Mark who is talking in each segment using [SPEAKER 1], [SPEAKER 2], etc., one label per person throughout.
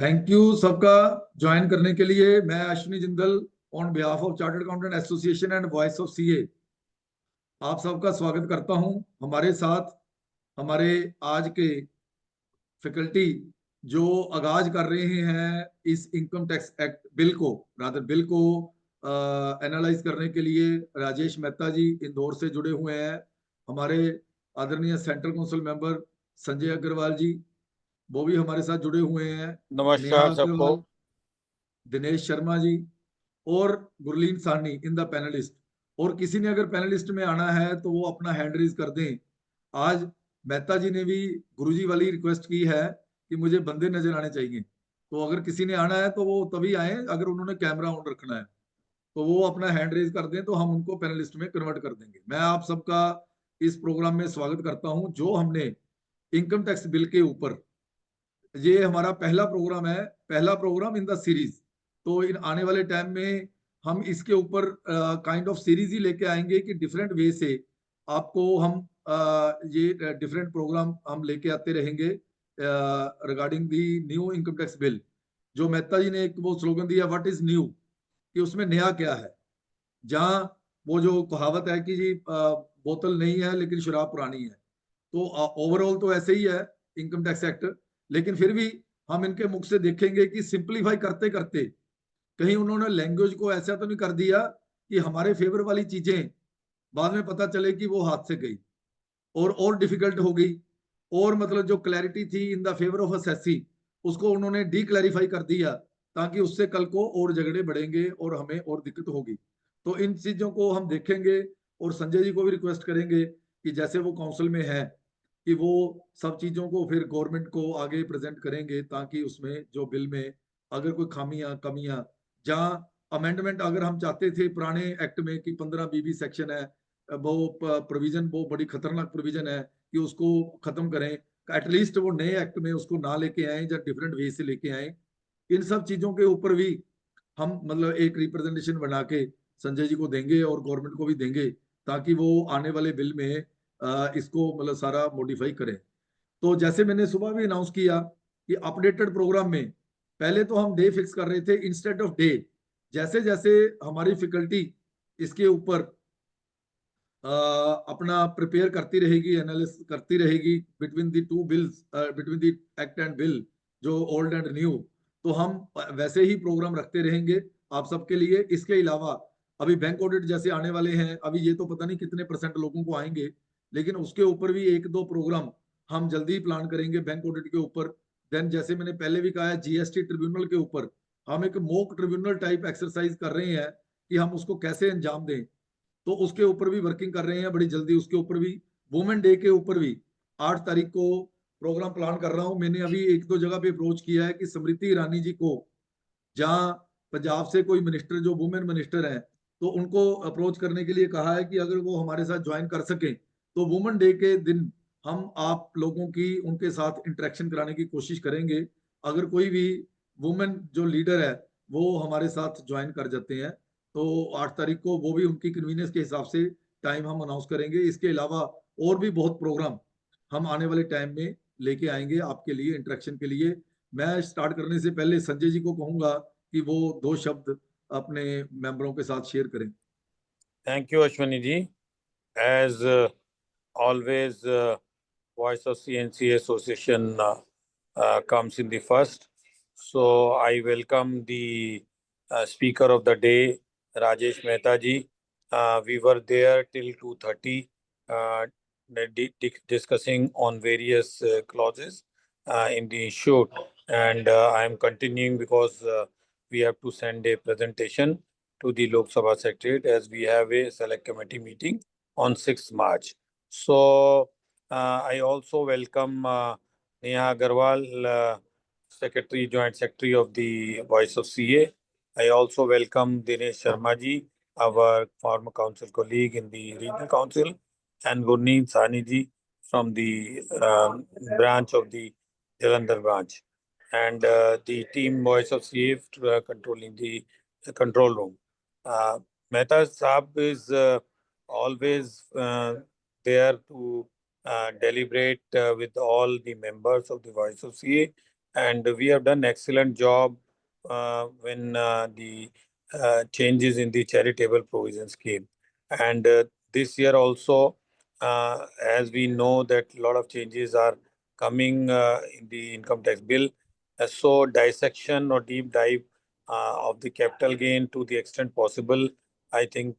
[SPEAKER 1] Thank you सबका join करने के लिए। मैं Ashwini Jindal on behalf of chartered accountant association and voice of CA आप सबका स्वागत करता हूं। हमारे साथ हमारे आज के फैकल्टी जो आगाज कर रहे हैं इस इनकम टैक्स एक्ट बिल को एनालाइज करने के लिए राजेश मेहता जी इंदौर से जुड़े हुए हैं। हमारे आदरणीय central council member Sanjay Agarwal ji वो भी हमारे साथ जुड़े हुए हैं। नेहा
[SPEAKER 2] नमस्कार सबको।
[SPEAKER 1] अग्रवाल, दिनेश शर्मा जी और Gurleen Sahni in the panelist. और किसी ने अगर पैनलिस्ट में आना है तो वो अपना हैंड रेज कर दें। आज मेहता जी ने भी गुरुजी वाली रिक्वेस्ट की है कि मुझे बंदे नजर आने चाहिए, तो अगर किसी ने आना है तो वो तभी आए अगर उन्होंने कैमरा ऑन रखना है, तो वो अपना हैंड रेज कर दें तो हम उनको पैनलिस्ट में कन्वर्ट कर देंगे। मैं आप सबका इस प्रोग्राम में स्वागत करता हूं जो हमने इनकम टैक्स बिल के ऊपर, ये हमारा पहला प्रोग्राम है, पहला प्रोग्राम इन द सीरीज। तो इन आने वाले टाइम में हम इसके ऊपर काइंड ऑफ सीरीज ही लेके आएंगे कि डिफरेंट वे से आपको हम ये डिफरेंट प्रोग्राम हम लेके आते रहेंगे regarding the new income tax bill. जो मेहता जी ने एक वो स्लोगन दिया व्हाट इज न्यू, कि उसमें नया क्या है। जहां वो जो कहावत है कि जी बोतल नई है लेकिन शराब पुरानी है, तो ओवरऑल तो ऐसे ही है इनकम टैक्स एक्ट। लेकिन फिर भी हम इनके मुख से देखेंगे कि सिंपलीफाई करते करते कहीं उन्होंने लैंग्वेज को ऐसा तो नहीं कर दिया कि हमारे फेवर वाली चीजें बाद में पता चले कि वो हाथ से गई और डिफिकल्ट हो गई, और मतलब जो क्लैरिटी थी in the favour of assessee उसको उन्होंने डी क्लैरिफाई कर दिया, ताकि उससे कल को और झगड़े बढ़ेंगे और हमें और दिक्कत होगी। तो इन चीजों को हम देखेंगे और संजय जी को भी रिक्वेस्ट करेंगे कि जैसे वो काउंसिल में है कि वो सब चीजों को फिर गवर्नमेंट को आगे प्रेजेंट करेंगे, ताकि उसमें जो बिल में अगर कोई खामियां कमियां, जहां अमेंडमेंट अगर हम चाहते थे पुराने एक्ट में कि 15 बीबी सेक्शन है, वो प्रोविजन वो बड़ी खतरनाक प्रोविजन है कि उसको खत्म करें, एटलीस्ट वो नए एक्ट में उसको ना लेके आए या डिफरेंट वे से लेके आए। इन सब चीजों के ऊपर भी हम मतलब एक रिप्रेजेंटेशन बना के संजय जी को देंगे और गवर्नमेंट को भी देंगे, ताकि वो आने वाले बिल में इसको मतलब सारा मॉडिफाई करें। तो जैसे मैंने सुबह भी अनाउंस किया कि अपडेटेड प्रोग्राम में पहले तो हम डे फिक्स कर रहे थे इंस्टेड ऑफ डे। जैसे जैसे हमारी फैकल्टी इसके ऊपर अपना प्रिपेयर करती रहेगी, एनालिसिस करती रहेगी between the two bills, between the act and bill, जो ओल्ड एंड न्यू, तो हम वैसे ही प्रोग्राम रखते रहेंगे आप सबके लिए। इसके अलावा अभी बैंक ऑडिट जैसे आने वाले हैं, अभी ये तो पता नहीं कितने % लोगों को आएंगे, लेकिन उसके ऊपर भी एक दो प्रोग्राम हम जल्दी ही प्लान करेंगे बैंक ऑडिट के ऊपर। देन जैसे मैंने पहले भी कहा है जीएसटी ट्रिब्यूनल के ऊपर हम एक मॉक ट्रिब्यूनल टाइप एक्सरसाइज कर रहे हैं कि हम उसको कैसे अंजाम दें, तो उसके ऊपर भी वर्किंग कर रहे हैं बड़ी जल्दी। उसके ऊपर भी वुमेन डे के ऊपर भी 8 तारीख को प्रोग्राम प्लान कर रहा हूं। मैंने अभी एक दो जगह पे अप्रोच किया है कि स्मृति ईरानी जी को, जहां पंजाब से कोई मिनिस्टर जो वुमेन मिनिस्टर है, तो उनको अप्रोच करने के लिए कहा है कि अगर वो हमारे साथ ज्वाइन कर सके तो वुमेन डे के दिन हम आप लोगों की उनके साथ इंटरेक्शन कराने की कोशिश करेंगे। अगर कोई भी वुमेन जो लीडर है वो हमारे साथ ज्वाइन कर जाते हैं तो 8 तारीख को वो भी उनकी कन्वीनियंस के हिसाब से टाइम हम अनाउंस करेंगे। इसके अलावा और भी बहुत प्रोग्राम हम आने वाले टाइम में लेके आएंगे आपके लिए इंटरेक्शन के लिए। मैं स्टार्ट करने से पहले संजय जी को कहूंगा कि वो 2 शब्द अपने मेंबरों के साथ शेयर करें।
[SPEAKER 2] Thank you Ashwini ji. As always, Voice of CNC Association comes in the first. So I welcome the speaker of the day, Rajesh Mehta ji. We were there till 2:30 discussing on various clauses in the shoot, and I am continuing because we have to send a presentation to the Lok Sabha Secretariat as we have a select committee meeting on 6th March. So I also welcome Neha Agarwal, Secretary, Joint Secretary of the Voice of CA. I also welcome Dinesh Sharma ji, our former council colleague in the Regional Council, and Gurneet Sahni ji from the branch of the Jalandhar branch, and the team Voice of CA controlling the control room. Mehta Saab is always there to deliberate with all the members of the Voice of CA and we have done excellent job when the changes in the charitable provision scheme. And this year also, as we know that a lot of changes are coming in the income tax bill, so dissection or deep dive of the capital gain to the extent possible, I think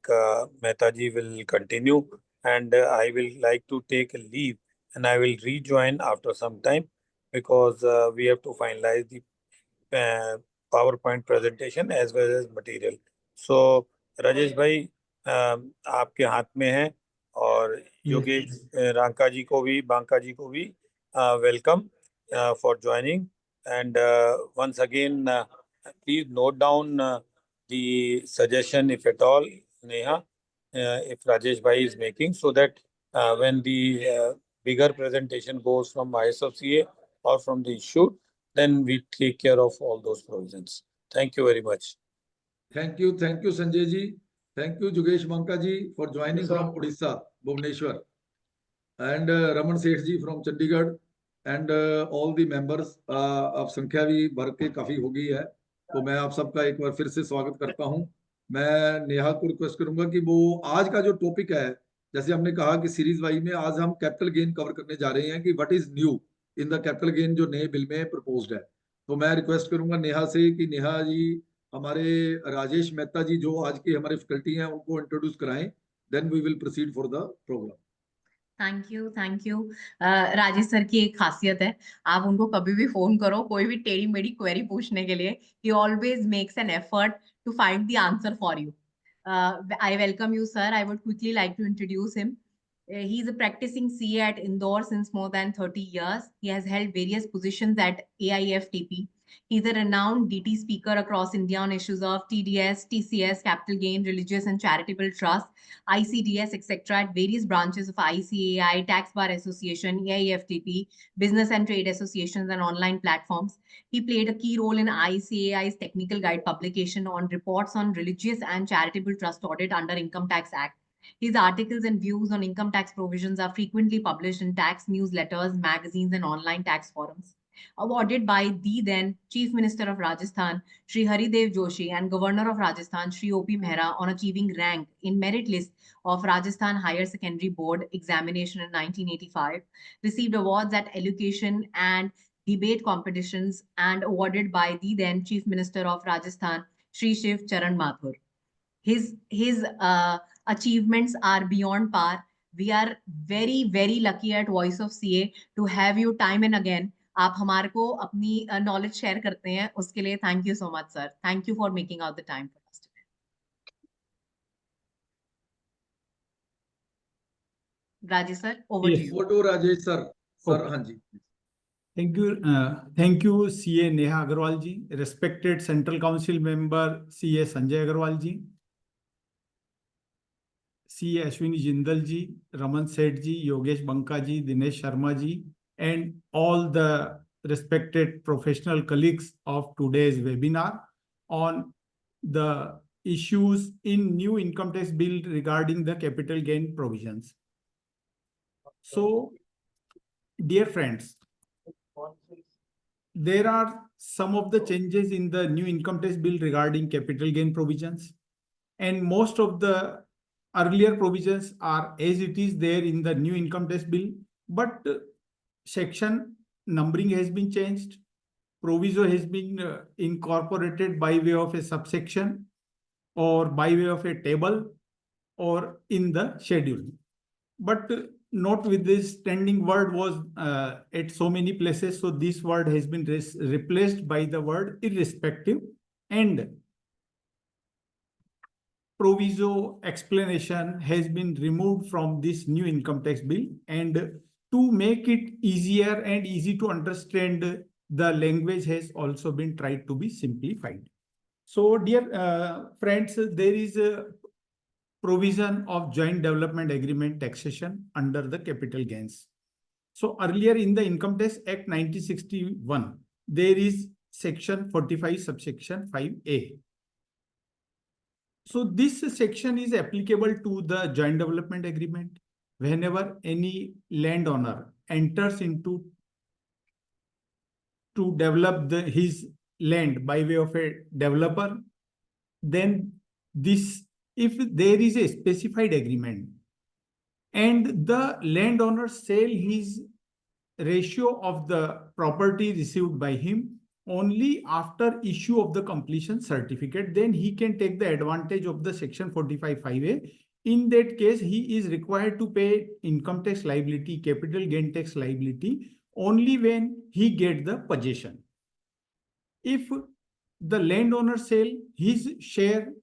[SPEAKER 2] Mehta ji will continue, and I will like to take a leave, and I will rejoin after some time because we have to finalize the uh, PowerPoint presentation as well as material. So Rajesh भाई, आपके हाथ में है, और
[SPEAKER 3] Yes.
[SPEAKER 2] Yogesh Ranka जी को भी, बांका जी को भी welcome for joining. And once again, please note down the suggestion, if at all, Neha, if Rajesh bhai is making, so that when the bigger presentation goes from ISFCA or from the issue, then we take care of all those provisions. Thank you very much.
[SPEAKER 1] Thank you, Sanjay ji. Thank you, Jugesh Manka ji, for joining from Odisha, Bhubaneswar, and Raman Seth ji from Chandigarh, and all the members. अब संख्या भी भर के काफी हो गई है, तो मैं आप सबका एक बार फिर से स्वागत करता हूं। मैं नेहा को रिक्वेस्ट करूंगा कि वो आज का जो टॉपिक है, जैसे हमने कहा कि सीरीज वाई में आज हम कैपिटल गेन कवर करने जा रहे हैं कि what is new in the capital gain जो नए बिल में प्रपोज्ड है। तो मैं रिक्वेस्ट करूंगा नेहा से कि नेहा जी हमारे राजेश मेहता जी जो आज के हमारे फैकल्टी हैं उनको इंट्रोड्यूस कराएं, then we will proceed for the program.
[SPEAKER 3] Thank you. Rajesh sir की एक खासियत है, आप उनको कभी भी फोन करो कोई भी टेढ़ी मेढ़ी क्वेरी पूछने के लिए, he always makes an effort to find the answer for you. I welcome you sir. I would quickly like to introduce him. He is a practicing CA at Indore since more than 30 years. He has held various positions at AIFTP. He is a renowned DT speaker across India on issues of TDS, TCS, capital gain, religious and charitable trust, ICDS, etc. at various branches of ICAI, Tax Bar Association, AIFTP, Business and Trade Associations, and online platforms. He played a key role in ICAI's technical guide publication on reports on religious and charitable trust audit under Income Tax Act. His articles and views on income tax provisions are frequently published in tax newsletters, magazines, and online tax forums. Awarded by the then Chief Minister of Rajasthan, Shri Haridev Joshi, and Governor of Rajasthan, Shri O.P. Mehra, on achieving rank in merit list of Rajasthan Higher Secondary Board examination in 1985, received awards at education and debate competitions, and awarded by the then Chief Minister of Rajasthan, Shri Shiv Charan Mathur. His achievements are beyond par. We are very lucky at Voice of CA to have you time and again. आप हमारे को अपनी knowledge share करते हैं, उसके लिए thank you so much sir. Thank you for making out the time for us today. Rajesh sir, over to
[SPEAKER 4] Yes.
[SPEAKER 3] You.
[SPEAKER 1] Over to Rajesh sir. Sir,
[SPEAKER 4] Okay.
[SPEAKER 1] हाँ जी.
[SPEAKER 4] Thank you, CA Neha Agarwal ji, respected Central Council member CA Sanjay Agarwal ji, CA Ashwini Jindal ji, Raman Seth ji, Yogesh Banka ji, Dinesh Sharma ji, and all the respected professional colleagues of today's webinar on the issues in new income tax bill regarding the capital gain provisions. So, dear friends, there are some of the changes in the new income tax bill regarding capital gain provisions, and most of the earlier provisions are as it is there in the new income tax bill, but section numbering has been changed, proviso has been incorporated by way of a subsection or by way of a table or in the schedule. But notwithstanding word was at so many places, so this word has been replaced by the word irrespective, and proviso explanation has been removed from this new income tax bill, and to make it easier and easy to understand, the language has also been tried to be simplified. So dear friends, there is a provision of joint development agreement taxation under the capital gains. So earlier in the Income Tax Act 1961, there is section 45 subsection 5A. So this section is applicable to the joint development agreement whenever any landowner enters into to develop his land by way of a developer, then this, if there is a specified agreement and the landowner sell his ratio of the property received by him only after issue of the completion certificate, then he can take the advantage of the section 45(5)(a). In that case, he is required to pay income tax liability, capital gain tax liability only when he get the possession. If the landowner sell his share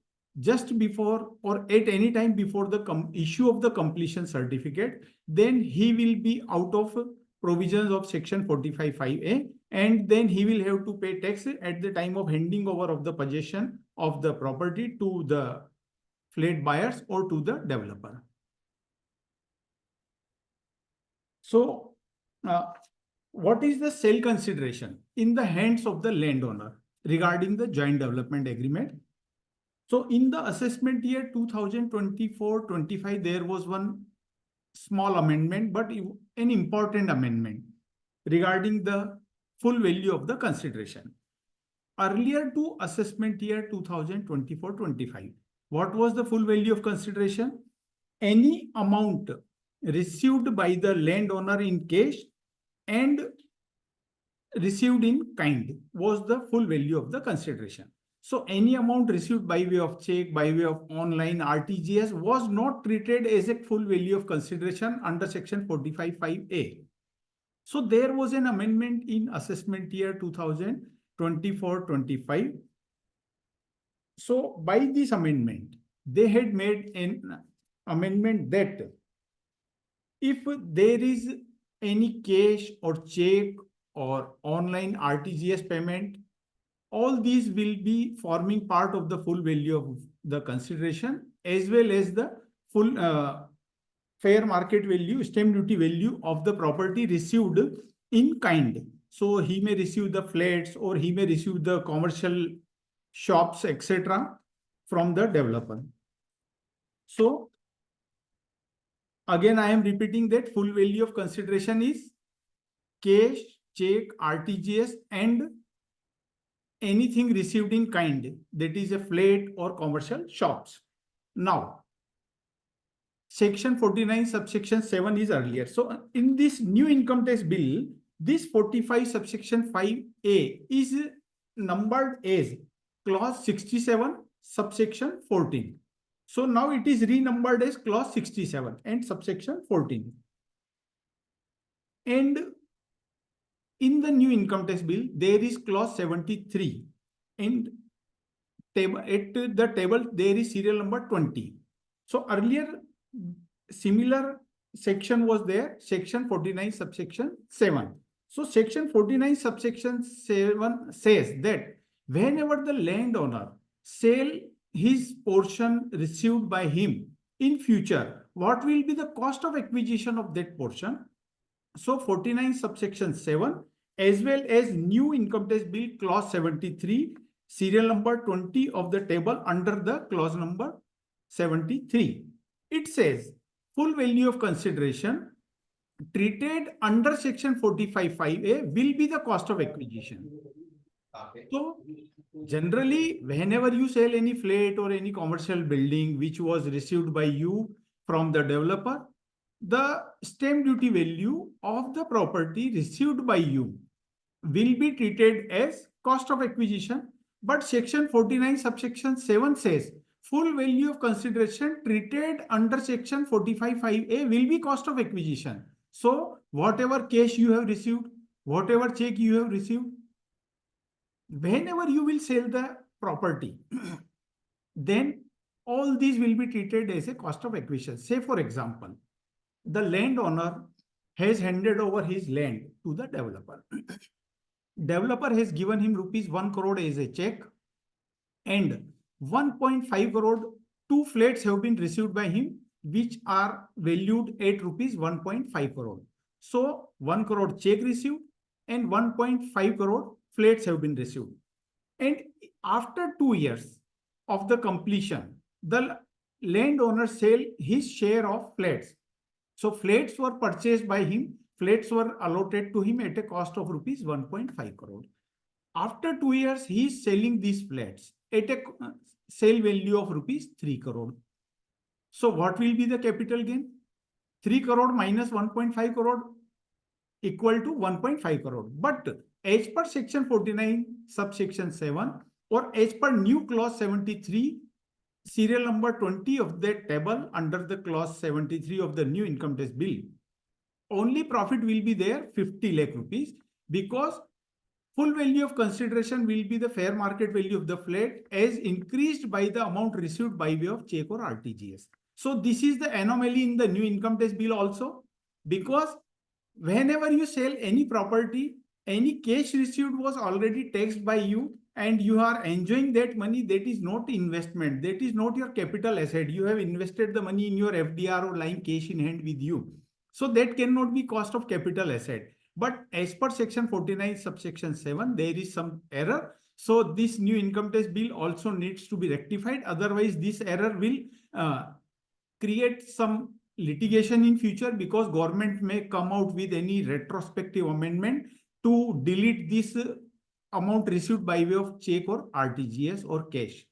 [SPEAKER 4] just before or at any time before the issue of the completion certificate, then he will be out of provisions of section 45(5)(a), and then he will have to pay tax at the time of handing over of the possession of the property to the flat buyers or to the developer. So, what is the sale consideration in the hands of the landowner regarding the joint development agreement? So in the assessment year 2024-25, there was one small amendment, but an important amendment regarding the full value of the consideration. Earlier to assessment year 2024-25, what was the full value of consideration? Any amount received by the landowner in cash and received in kind was the full value of the consideration. So any amount received by way of check, by way of online RTGS was not treated as a full value of consideration under section 45(5)(a). So there was an amendment in assessment year 2024-25. So by this amendment, they had made an amendment that if there is any cash or check or online RTGS payment, all these will be forming part of the full value of the consideration as well as the full fair market value, stamp duty value of the property received in kind. So he may receive the flats or he may receive the commercial shops, etc. from the developer. So again, I am repeating that full value of consideration is cash, check, RTGS and anything received in kind, that is a flat or commercial shops. Now, section 49 subsection 7 is earlier. So in this new income tax bill, this 45 subsection 5A is numbered as clause 67 subsection 14. So now it is renumbered as clause 67 and subsection 14. And in the new income tax bill, there is clause 73 and at the table there is serial number 20. So earlier similar section was there, section 49 subsection 7. So section 49 subsection 7 says that whenever the landowner sell his portion received by him in future, what will be the cost of acquisition of that portion? So 49 subsection 7 as well as new income tax bill clause 73 serial number 20 of the table under the clause number 73. It says full value of consideration treated under section 45(5)(a) will be the cost of acquisition. So generally, whenever you sell any flat or any commercial building which was received by you from the developer, the stamp duty value of the property received by you will be treated as cost of acquisition. But section 49 subsection 7 says full value of consideration treated under section 45(5)(a) will be cost of acquisition. So whatever cash you have received, whatever check you have received, whenever you will sell the property, then all these will be treated as a cost of acquisition. Say for example, the landowner has handed over his land to the developer. Developer has given him rupees 1 crore as a check and 1.5 crore, 2 flats have been received by him which are valued at rupees 1.5 crore. So 1 crore check received and 1.5 crore flats have been received. And after 2 years of the completion, the landowner sell his share of flats. So flats were purchased by him flats were allotted to him at a cost of rupees 1.5 crore. After 2 years, he is selling these flats at a sale value of rupees 3 crore. So what will be the capital gain? 3 crore minus 1.5 crore equal to 1.5 crore. But as per section 49 subsection 7 or as per new clause 73 serial number 20 of that table under the clause 73 of the new income tax bill, only profit will be there 50 lakh rupees, because full value of consideration will be the fair market value of the flat as increased by the amount received by way of check or RTGS. So this is the anomaly in the new income tax bill also, because whenever you sell any property, any cash received was already taxed by you and you are enjoying that money. That is not investment. That is not your capital asset. You have invested the money in your FDR or lying cash in hand with you. So that cannot be cost of capital asset. But as per section 49 subsection 7, there is some error. So this new income tax bill also needs to be rectified. Otherwise, this error will create some litigation in future, because government may come out with any retrospective amendment to delete this amount received by way of check or RTGS or cash.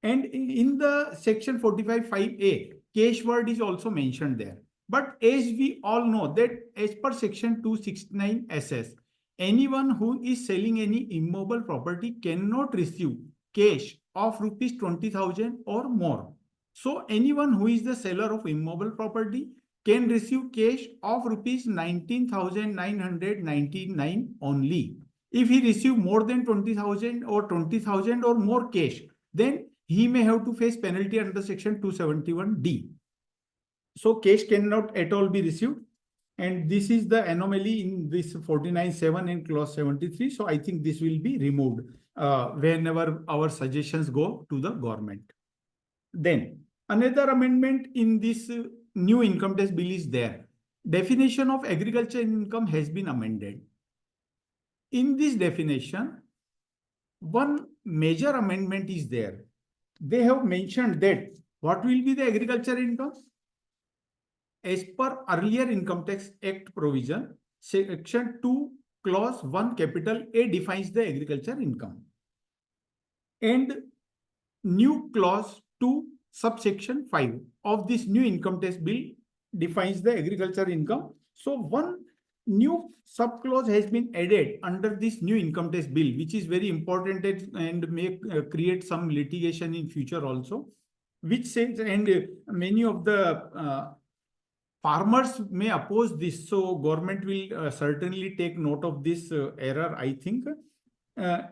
[SPEAKER 4] And in the section 45(5)(a), cash word is also mentioned there. But as we all know that as per section 269 SS, anyone who is selling any immobile property cannot receive cash of rupees 20,000 or more. So anyone who is the seller of immobile property can receive cash of rupees 19,999 only. If he receive more than 20,000 or 20,000 or more cash, then he may have to face penalty under section 271D. So cash cannot at all be received. And this is the anomaly in this 49(7) and clause 73. So I think this will be removed whenever our suggestions go to the government. Then another amendment in this new income tax bill is there. Definition of agriculture income has been amended. In this definition, one major amendment is there. They have mentioned that what will be the agriculture income? As per earlier Income Tax Act provision, section 2 clause 1 capital A defines the agriculture income. And new clause 2 subsection 5 of this new income tax bill defines the agriculture income. So one new subclause has been added under this new income tax bill, which is very important and may create some litigation in future also, which says, and many of the farmers may oppose this. So government will certainly take note of this error, I think.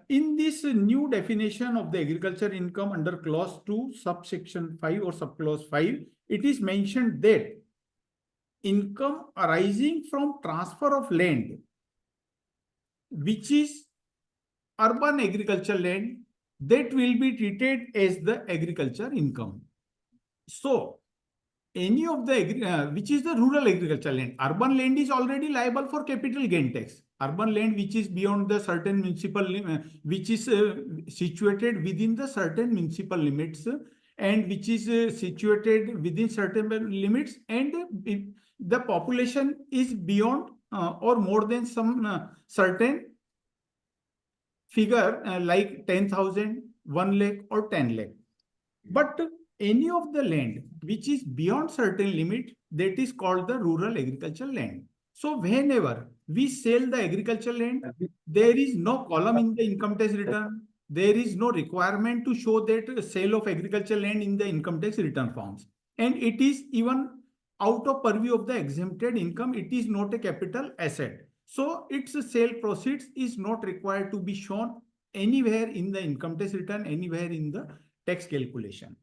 [SPEAKER 4] In this new definition of the agriculture income under clause 2 subsection 5 or subclause 5, it is mentioned that income arising from transfer of land, which is urban agriculture land, that will be treated as the agriculture income. So any of the which is the rural agriculture land, urban land is already liable for capital gain tax. Urban land which is beyond the certain municipal which is situated within the certain municipal limits and which is situated within certain limits, and the population is beyond or more than some certain figure like 10,000, 1 lakh or 10 lakh. But any of the land which is beyond certain limit, that is called the rural agricultural land. So whenever we sell the agricultural land, there is no column in the income tax return. There is no requirement to show that sale of agricultural land in the income tax return forms. And it is even out of purview of the exempted income. It is not a capital asset. So its sale proceeds is not required to be shown anywhere in the income tax return, anywhere in the tax calculation.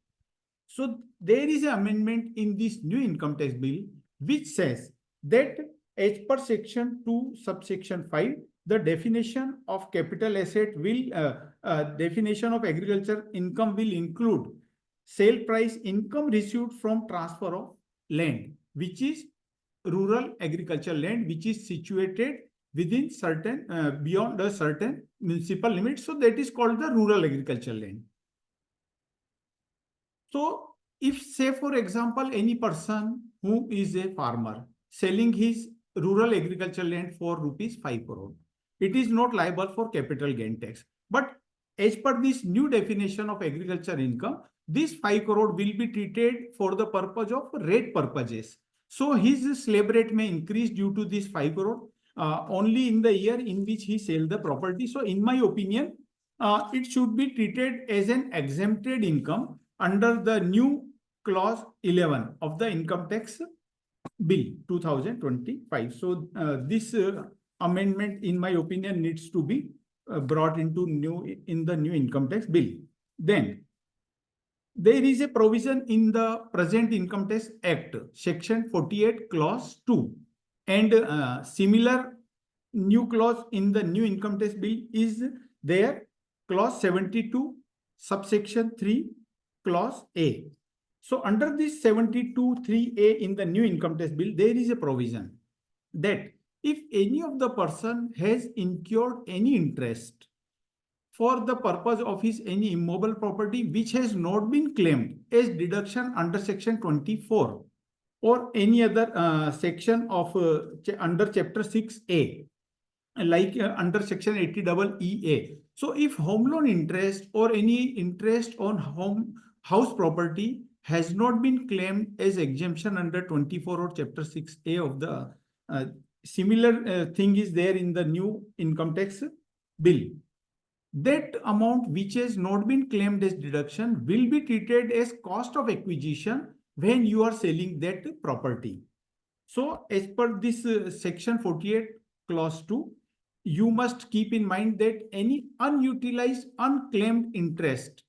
[SPEAKER 4] So there is an amendment in this new income tax bill which says that as per section 2 subsection 5, the definition of capital asset will definition of agriculture income will include sale price income received from transfer of land, which is rural agriculture land, which is situated within certain beyond a certain municipal limit. So that is called the rural agriculture land. So if, say for example, any person who is a farmer selling his rural agricultural land for rupees 5 crore. It is not liable for capital gain tax. But as per this new definition of agriculture income, this 5 crore will be treated for the purpose of rate purposes. So his slab rate may increase due to this 5 crore only in the year in which he sell the property. So in my opinion, it should be treated as an exempted income under the new clause 11 of the income tax bill 2025. So this amendment, in my opinion, needs to be brought into the new income tax bill. Then there is a provision in the present Income Tax Act, Section 48, Clause 2, and similar new clause in the new income tax bill is there, Clause 72, Subsection 3, Clause A. So under this 72(3)(a) in the new income tax bill, there is a provision that if any of the person has incurred any interest for the purpose of his any immobile property which has not been claimed as deduction under Section 24 or any other section of under Chapter 6A, like under Section 80EA. So if home loan interest or any interest on house property has not been claimed as exemption under 24 or Chapter 6A of the similar thing is there in the new income tax bill, that amount which has not been claimed as deduction will be treated as cost of acquisition when you are selling that property. So as per this Section 48 Clause 2, you must keep in mind that any unutilized, unclaimed interest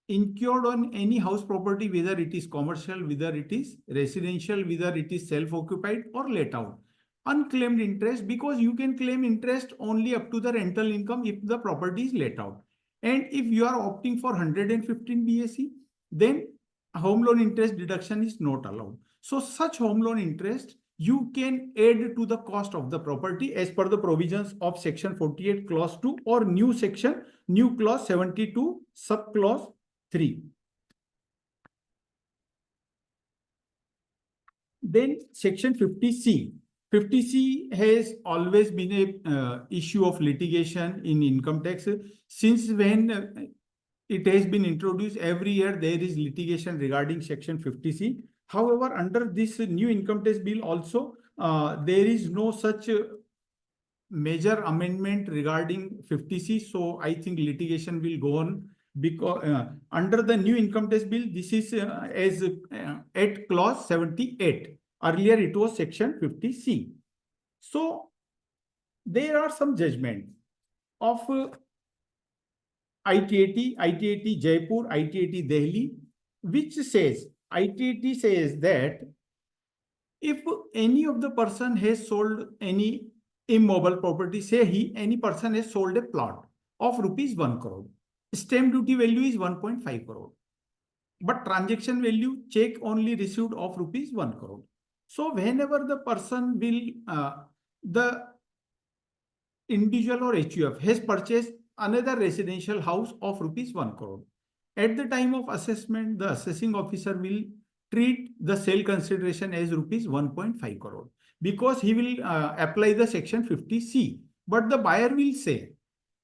[SPEAKER 4] incurred on any house property, whether it is commercial, whether it is residential, whether it is self-occupied or let out, unclaimed interest, because you can claim interest only up to the rental income if the property is let out. And if you are opting for 115 BSE, then home loan interest deduction is not allowed. So such home loan interest you can add to the cost of the property as per the provisions of Section 48 Clause 2 or new clause 72 subclause 3. Then Section 50C. 50C has always been a issue of litigation in income tax. Since when it has been introduced, every year there is litigation regarding Section 50C. However, under this new income tax bill also, there is no such major amendment regarding 50C. So I think litigation will go on because under the new income tax bill, this is at clause 78. Earlier it was Section 50C. So there are some judgment of ITAT Jaipur, ITAT Delhi, which says, ITAT says that if any of the person has sold any immobile property, say any person has sold a plot of rupees 1 crore, stamp duty value is 1.5 crore, but transaction value check only received of rupees 1 crore. So whenever the person will, the individual or HUF has purchased another residential house of rupees 1 crore. At the time of assessment, the assessing officer will treat the sale consideration as rupees 1.5 crore because he will apply the Section 50C. But the buyer will say,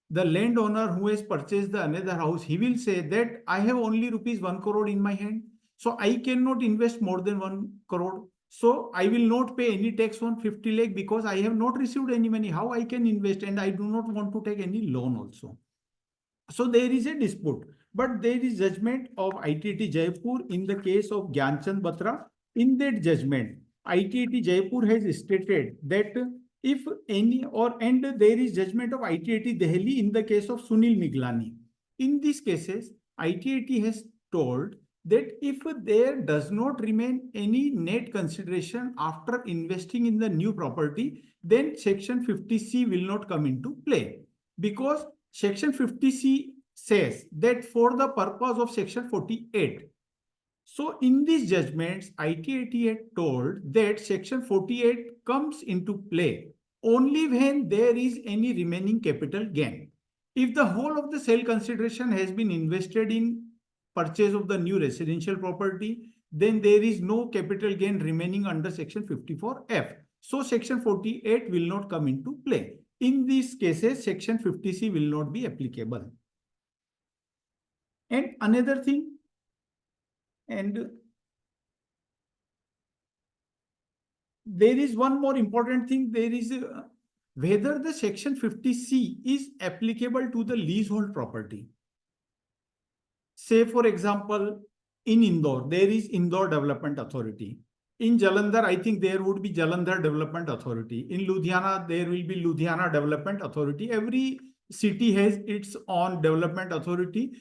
[SPEAKER 4] the landowner who has purchased the another house, he will say that I have only rupees 1 crore in my hand, so I cannot invest more than 1 crore. So I will not pay any tax on 50 lakh because I have not received any money. How I can invest? And I do not want to take any loan also. So there is a dispute, but there is judgment of ITAT Jaipur in the case of Gyanchand Batra. In that judgment, ITAT Jaipur has stated that if any and there is judgment of ITAT Delhi in the case of Sunil Miglani. In these cases, ITAT has told that if there does not remain any net consideration after investing in the new property, then Section 50C will not come into play because Section 50C says that for the purpose of Section 48. So in these judgments, ITAT had told that Section 48 comes into play only when there is any remaining capital gain. If the whole of the sale consideration has been invested in purchase of the new residential property, then there is no capital gain remaining under Section 54F. So section 48 will not come into play. In these cases, section 50C will not be applicable. And another thing, and there is one more important thing, there is whether the section 50C is applicable to the leasehold property. Say, for example, in Indore, there is Indore Development Authority. In Jalandhar, I think there would be Jalandhar Development Authority. In Ludhiana, there will be Ludhiana Development Authority. Every city has its own development authority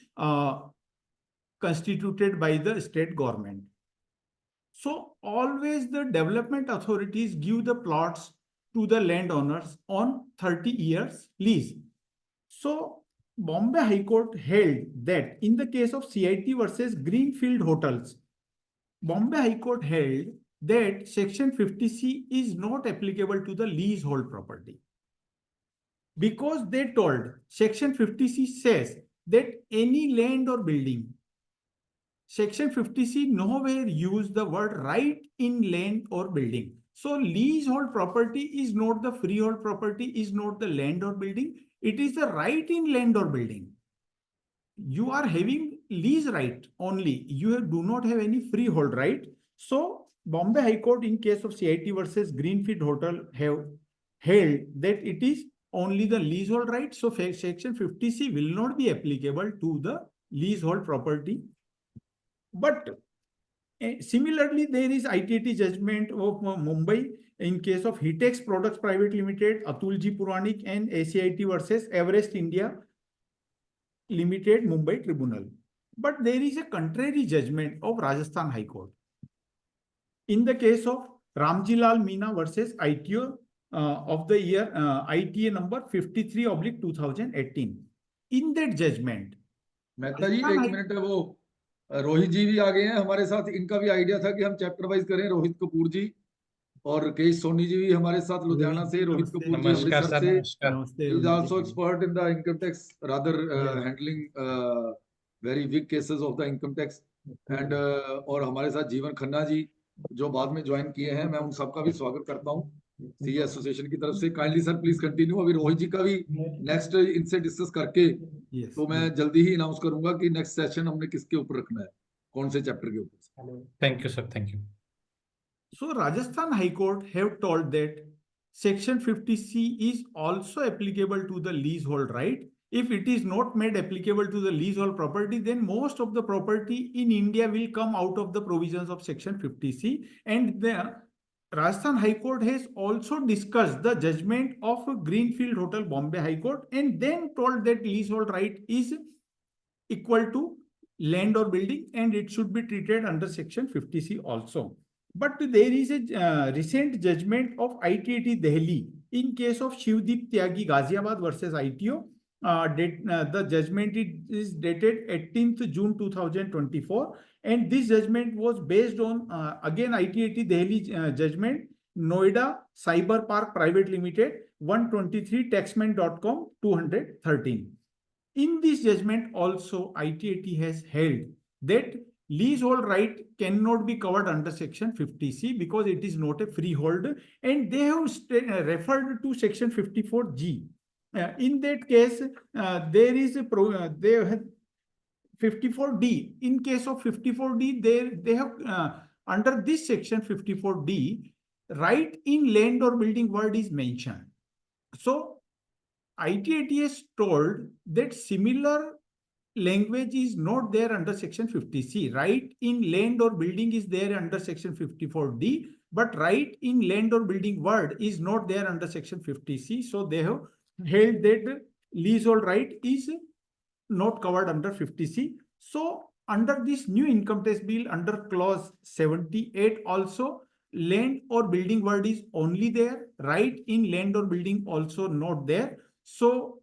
[SPEAKER 4] constituted by the state government. So always the development authorities give the plots to the landowners on 30 years lease. So Bombay High Court held that in the case of CIT versus Greenfield Hotels, Bombay High Court held that section 50C is not applicable to the leasehold property. Because they told section 50C says that any land or building, section 50C nowhere use the word right in land or building. So leasehold property is not the freehold property, is not the land or building. It is the right in land or building. You are having lease right only. You do not have any freehold right. So Bombay High Court in case of CIT versus Greenfield Hotel have held that it is only the leasehold right. So section 50C will not be applicable to the leasehold property. But similarly, there is ITT judgment of Mumbai in case of Hitex Products Private Limited, Atulji Puranik and ACIT versus Everest India Limited, Mumbai Tribunal. But there is a contrary judgment of Rajasthan High Court. In the case of Ramjilal Meena versus ITO of the year ITA number 53/2018. In that judgment,
[SPEAKER 1] Mehta जी एक minute, वो रोहित जी भी आ गए हैं हमारे साथ. इनका भी idea था कि हम चैप्टर वाइज करें. रोहित कपूर जी और केश सोनी जी भी हमारे साथ लुधियाना से. रोहित कपूर जी अमृतसर से. He is also expert in the income tax, rather handling very big cases of the income tax. And और हमारे साथ जीवन खन्ना जी जो बाद में ज्वाइन किए हैं, मैं उन सबका भी स्वागत करता हूँ सीए एसोसिएशन की तरफ से. Kindly sir please continue. अभी रोहित जी का भी नेक्स्ट इनसे डिस्कस करके तो मैं जल्दी ही अनाउंस करूंगा कि नेक्स्ट सेशन हमने किसके ऊपर रखना है, कौन से चैप्टर के ऊपर.
[SPEAKER 2] Thank you, sir. Thank you.
[SPEAKER 4] So Rajasthan High Court have told that section 50C is also applicable to the leasehold right. If it is not made applicable to the leasehold property, then most of the property in India will come out of the provisions of section 50C. And the Rajasthan High Court has also discussed the judgment of Greenfield Hotel Bombay High Court and then told that leasehold right is equal to land or building and it should be treated under section 50C also. But there is a recent judgment of ITT Delhi in case of Shivdeep Tyagi Ghaziabad versus ITO. The judgment is dated 18th June 2024 and this judgment was based on again ITT Delhi judgment Noida Cyber Park Private Limited 123 taxman.com 213. In this judgment also ITT has held that leasehold right cannot be covered under section 50C because it is not a freehold and they have referred to section 54G. In that case, there is a 54D. In case of 54D, they have under this section 54D, right in land or building word is mentioned. So ITAT has told that similar language is not there under section 50C. Right in land or building is there under section 54D, but right in land or building word is not there under section 50C. So they have held that leasehold right is not covered under 50C. So under this new income tax bill, under clause 78 also, land or building word is only there, right in land or building also not there. So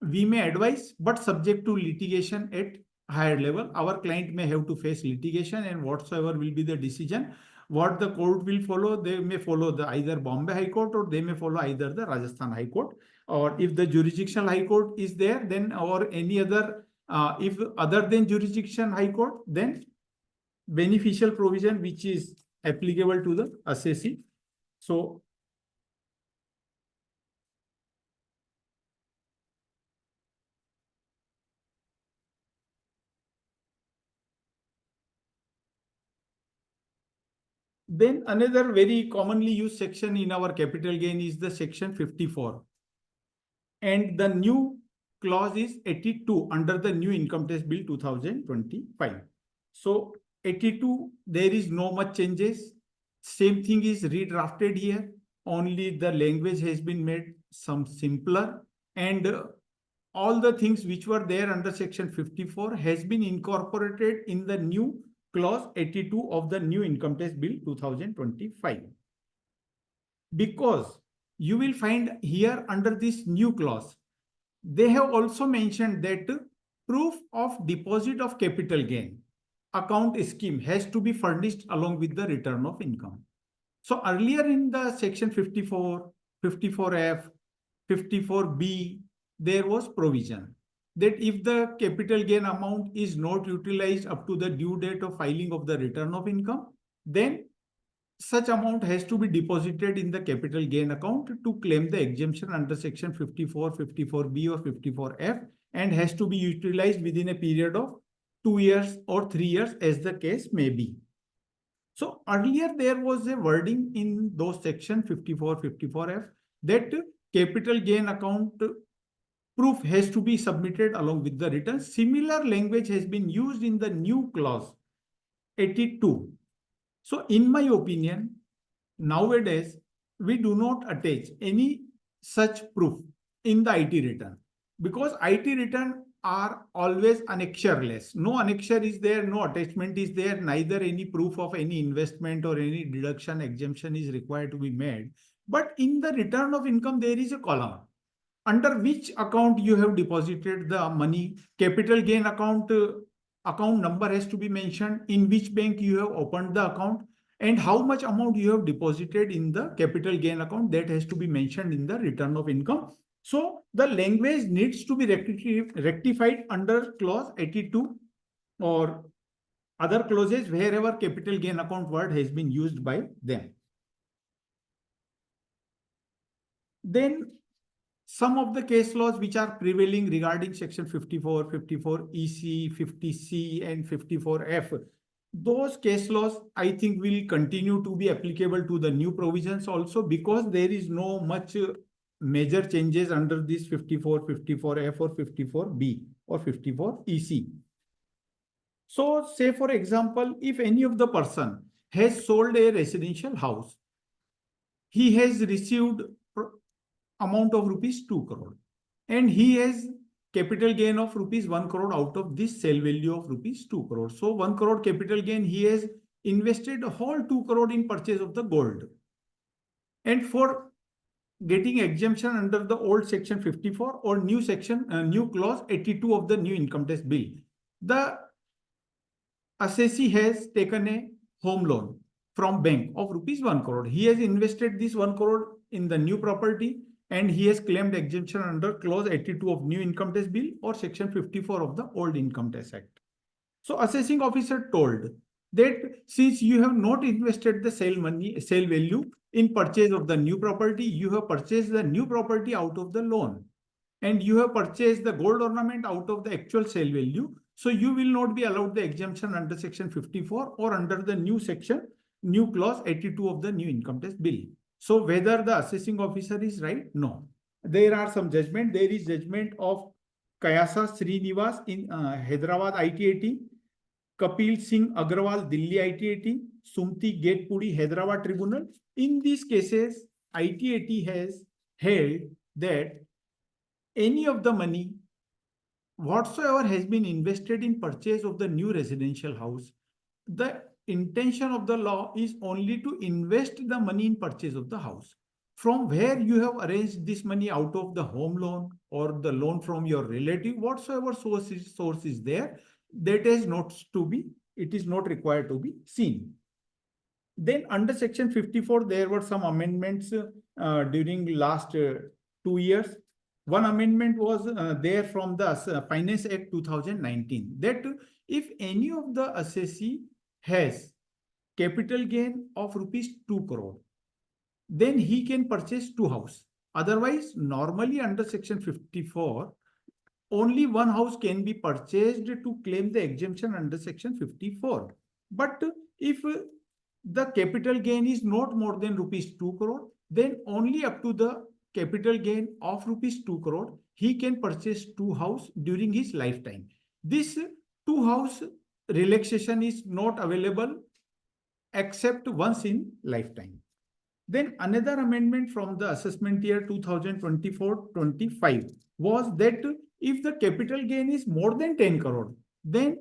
[SPEAKER 4] we may advise, but subject to litigation at higher level. Our client may have to face litigation and whatsoever will be the decision, what the court will follow, they may follow the either Bombay High Court or they may follow either the Rajasthan High Court. Or if the jurisdictional High Court is there, then or any other, if other than jurisdiction High Court, then beneficial provision which is applicable to the assessee. So Then another very commonly used section in our capital gain is the section 54. And the new clause is 82 under the new income tax bill 2025. So 82, there is no much changes. Same thing is redrafted here. Only the language has been made some simpler, and all the things which were there under section 54 has been incorporated in the new clause 82 of the new income tax bill 2025. Because you will find here under this new clause, they have also mentioned that proof of deposit of capital gain account scheme has to be furnished along with the return of income. So earlier in the section 54, 54F, 54B, there was provision that if the capital gain amount is not utilized up to the due date of filing of the return of income, then such amount has to be deposited in the capital gain account to claim the exemption under section 54, 54B or 54F, and has to be utilized within a period of 2 years or 3 years as the case may be. So earlier there was a wording in those section 54, 54F that capital gain account proof has to be submitted along with the return. Similar language has been used in the new clause 82. So in my opinion, nowadays, we do not attach any such proof in the IT return, because IT return are always annexureless. No annexure is there, no attachment is there, neither any proof of any investment or any deduction exemption is required to be made. But in the return of income, there is a column under which account you have deposited the money. Capital gain account, account number has to be mentioned, in which bank you have opened the account, and how much amount you have deposited in the capital gain account, that has to be mentioned in the return of income. So the language needs to be rectified under clause 82 or other clauses wherever capital gain account word has been used by them. Then some of the case laws which are prevailing regarding section 54, 54 EC, 50C and 54F, those case laws I think will continue to be applicable to the new provisions also, because there is no much major changes under this 54, 54F or 54B or 54 EC. So say for example, if any of the person has sold a residential house, he has received amount of rupees 2 crore and he has capital gain of rupees 1 crore out of this sale value of rupees 2 crore. So 1 crore capital gain, he has invested a whole 2 crore in purchase of the gold. And for getting exemption under the old section 54 or new section, new clause 82 of the new income tax bill, the assessee has taken a home loan from bank of rupees 1 crore. He has invested this 1 crore in the new property, and he has claimed exemption under clause 82 of new income tax bill or section 54 of the old income tax act. So assessing officer told that since you have not invested the sale value in purchase of the new property, you have purchased the new property out of the loan, and you have purchased the gold ornament out of the actual sale value. So you will not be allowed the exemption under section 54 or under the new section, new clause 82 of the new income tax bill. So whether the assessing officer is right? No. There are some judgment. There is judgment of Kayasa Srinivas in Hyderabad ITAT, Kapil Singh Agrawal, Delhi ITAT, Sumti Gatpudi, Hyderabad Tribunal. In these cases, ITAT has held that any of the money whatsoever has been invested in purchase of the new residential house, the intention of the law is only to invest the money in purchase of the house. From where you have arranged this money, out of the home loan or the loan from your relative, whatsoever source is there, that is not to be, it is not required to be seen. Then under section 54, there were some amendments during last 2 years. One amendment was there from the Finance Act 2019, that if any of the assessee has capital gain of rupees 2 crore, then he can purchase 2 houses. Otherwise, normally under section 54, only 1 house can be purchased to claim the exemption under section 54. But if the capital gain is not more than rupees 2 crore, then only up to the capital gain of rupees 2 crore, he can purchase two house during his lifetime. This two house relaxation is not available except once in lifetime. Then another amendment from the assessment year 2024-25 was that if the capital gain is more than 10 crore, then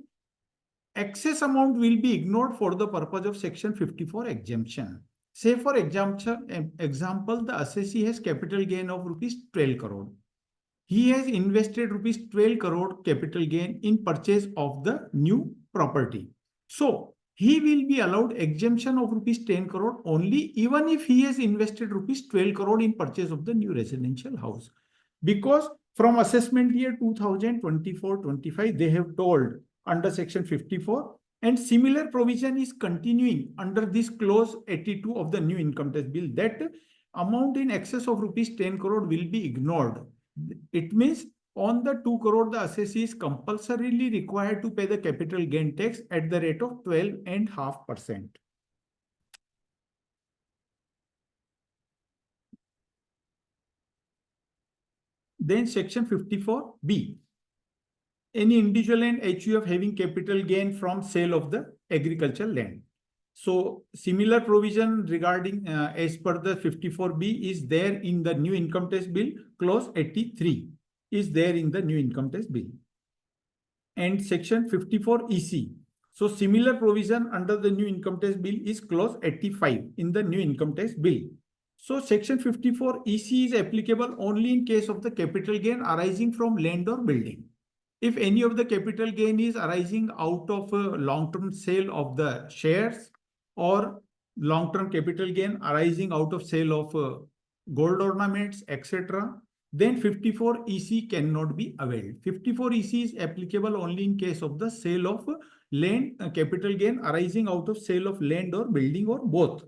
[SPEAKER 4] excess amount will be ignored for the purpose of section 54 exemption. Say for example, the assessee has capital gain of rupees 12 crore. He has invested rupees 12 crore capital gain in purchase of the new property. So he will be allowed exemption of rupees 10 crore only even if he has invested rupees 12 crore in purchase of the new residential house. Because from assessment year 2024-25, they have told under section 54, and similar provision is continuing under this clause 82 of the new income tax bill, that amount in excess of rupees 10 crore will be ignored. It means on the 2 crore, the assessee is compulsorily required to pay the capital gain tax at the rate of 12.5%. Then section 54B. Any individual and HUF having capital gain from sale of the agricultural land. So similar provision regarding as per the 54B is there in the new income tax bill. Clause 83 is there in the new income tax bill. And section 54EC. So similar provision under the new income tax bill is clause 85 in the new income tax bill. So section 54EC is applicable only in case of the capital gain arising from land or building. If any of the capital gain is arising out of a long-term sale of the shares or long-term capital gain arising out of sale of gold ornaments, etc., then 54EC cannot be availed. 54EC is applicable only in case of the sale of land, capital gain arising out of sale of land or building or both.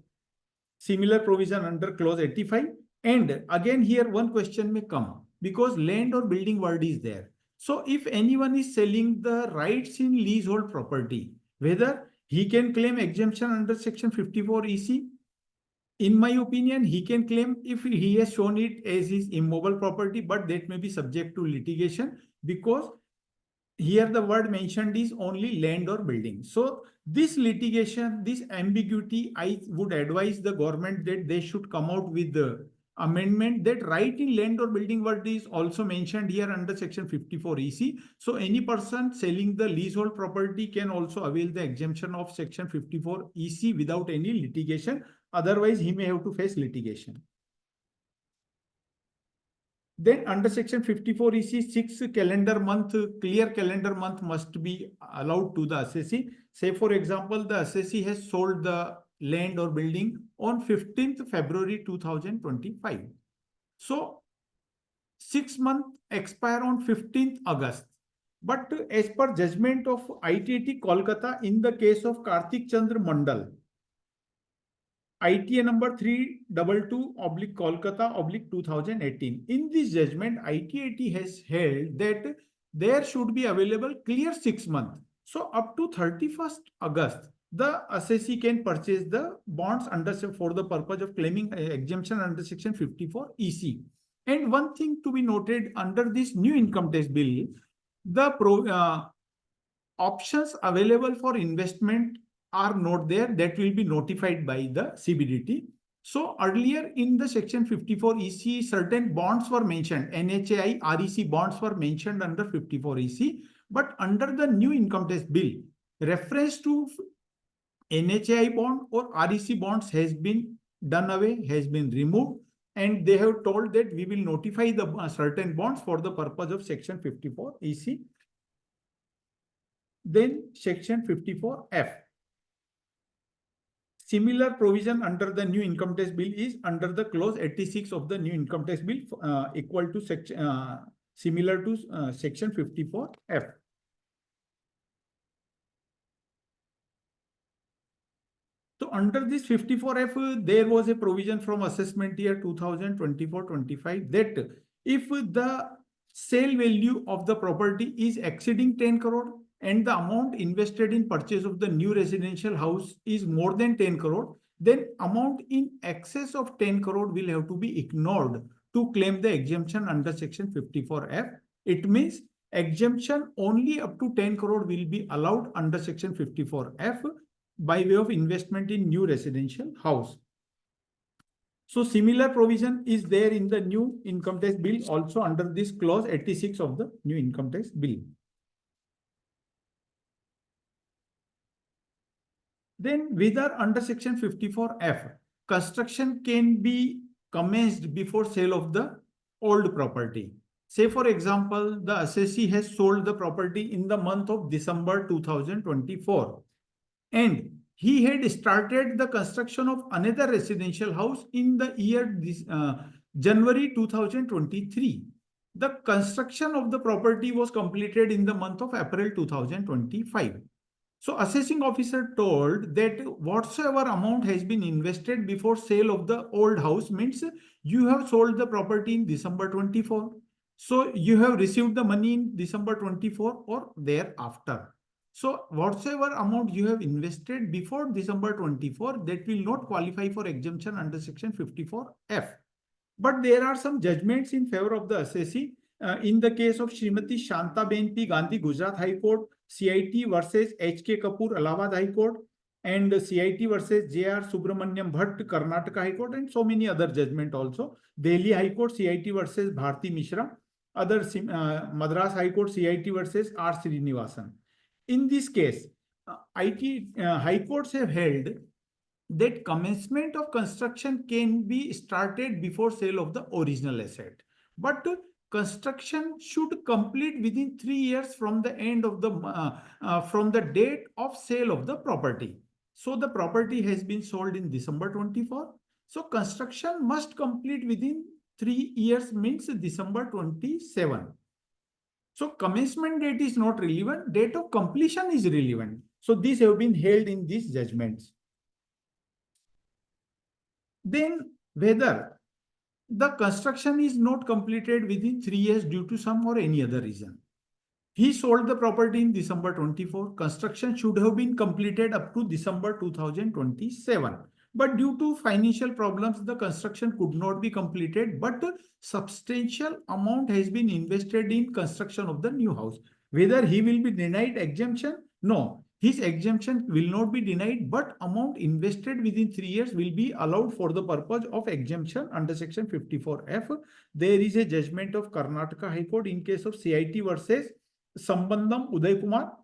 [SPEAKER 4] Similar provision under clause 85. And again here one question may come because land or building word is there. So if anyone is selling the rights in leasehold property, whether he can claim exemption under section 54EC? In my opinion, he can claim if he has shown it as his immobile property, but that may be subject to litigation because here the word mentioned is only land or building. So this litigation, this ambiguity, I would advise the government that they should come out with the amendment that right in land or building word is also mentioned here under section 54EC. So any person selling the leasehold property can also avail the exemption of section 54EC without any litigation. Otherwise, he may have to face litigation. Then under section 54EC, 6 calendar month, clear calendar month must be allowed to the assessee. Say for example, the assessee has sold the land or building on 15th February 2025. So 6 months expire on 15th August. But as per judgment of ITAT Kolkata in the case of Kartik Chandra Mandal, ITA number 322/Kolkata/2018. In this judgment, ITAT has held that there should be available clear 6 months. So up to 31st August, the assessee can purchase the bonds under for the purpose of claiming exemption under section 54EC. And one thing to be noted under this new income tax bill, the options available for investment are not there, that will be notified by the CBDT. So earlier in the section 54EC, certain bonds were mentioned, NHAI, REC bonds were mentioned under 54EC, but under the new income tax bill, reference to NHAI bond or REC bonds has been done away, has been removed, and they have told that we will notify the certain bonds for the purpose of section 54EC. Then section 54F. Similar provision under the new income tax bill is under the clause 86 of the new income tax bill, equal to section similar to section 54F. So under this 54F, there was a provision from assessment year 2024-25 that if the sale value of the property is exceeding 10 crore, and the amount invested in purchase of the new residential house is more than 10 crore, then amount in excess of 10 crore will have to be ignored to claim the exemption under section 54F. It means exemption only up to 10 crore will be allowed under section 54F by way of investment in new residential house. So similar provision is there in the new income tax bill also under this clause 86 of the new income tax bill. Then whether under section 54F, construction can be commenced before sale of the old property. Say for example, the assessee has sold the property in the month of December 2024 and he had started the construction of another residential house in the year January 2023. The construction of the property was completed in the month of April 2025. So assessing officer told that whatsoever amount has been invested before sale of the old house means you have sold the property in December 24. So you have received the money in December 24 or thereafter. So whatsoever amount you have invested before December 24, that will not qualify for exemption under section 54F. But there are some judgments in favor of the assessee. In the case of Srimati Shantaben P. Gandhi, Gujarat High Court, CIT versus H.K. Kapoor, Allahabad High Court, and CIT versus J.R. Subramaniam Bhatt, Karnataka High Court, and so many other judgments also. Delhi High Court, CIT versus Bharti Mishra, other Madras High Court, CIT versus R. Srinivasan. In this case, High Courts have held that commencement of construction can be started before sale of the original asset. But construction should complete within 3 years from the end of the from the date of sale of the property. So the property has been sold in December 24. So construction must complete within 3 years means December 27. So commencement date is not relevant, date of completion is relevant. So these have been held in these judgments. Then whether the construction is not completed within 3 years due to some or any other reason. He sold the property in December 24. Construction should have been completed up to December 2027. But due to financial problems, the construction could not be completed, but substantial amount has been invested in construction of the new house. Whether he will be denied exemption? No. His exemption will not be denied, but amount invested within 3 years will be allowed for the purpose of exemption under section 54F. There is a judgment of Karnataka High Court in case of CIT versus Sambandam Uday Kumar,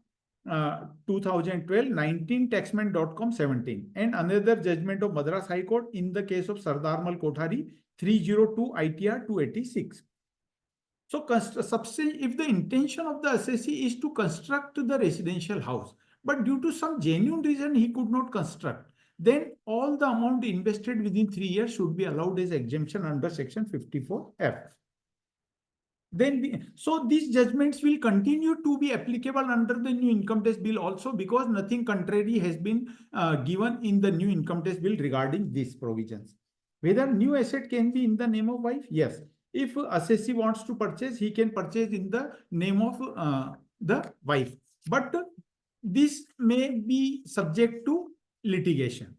[SPEAKER 4] 2012, 19, taxman.com 17. And another judgment of Madras High Court in the case of Sardarmal Kothari, 302 ITR 286. So if the intention of the assessee is to construct the residential house, but due to some genuine reason he could not construct, then all the amount invested within 3 years should be allowed as exemption under section 54F. Then so these judgments will continue to be applicable under the new income tax bill also, because nothing contrary has been given in the new income tax bill regarding these provisions. Whether new asset can be in the name of wife? Yes. If assessee wants to purchase, he can purchase in the name of the wife. But this may be subject to litigation.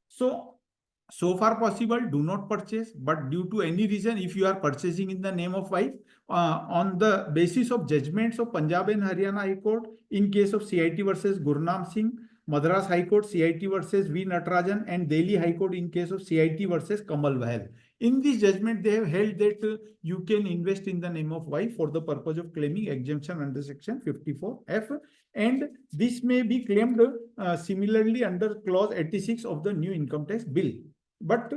[SPEAKER 4] So far possible, do not purchase. But due to any reason, if you are purchasing in the name of wife, on the basis of judgments of Punjab and Haryana High Court, in case of CIT versus Gurnam Singh, Madras High Court, CIT versus V. Natarajan, and Delhi High Court in case of CIT versus Kamal Bahal. In this judgment, they have held that you can invest in the name of wife for the purpose of claiming exemption under section 54F. And this may be claimed similarly under clause 86 of the new income tax bill. But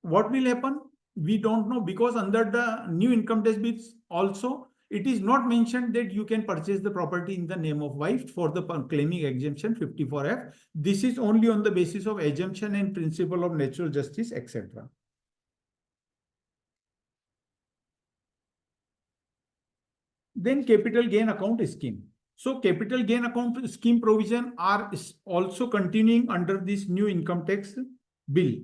[SPEAKER 4] what will happen? We don't know, because under the new income tax bills also, it is not mentioned that you can purchase the property in the name of wife for the claiming exemption 54F. This is only on the basis of assumption and principle of natural justice, etc. Then capital gain account scheme. So capital gain account scheme provision are also continuing under this new income tax bill.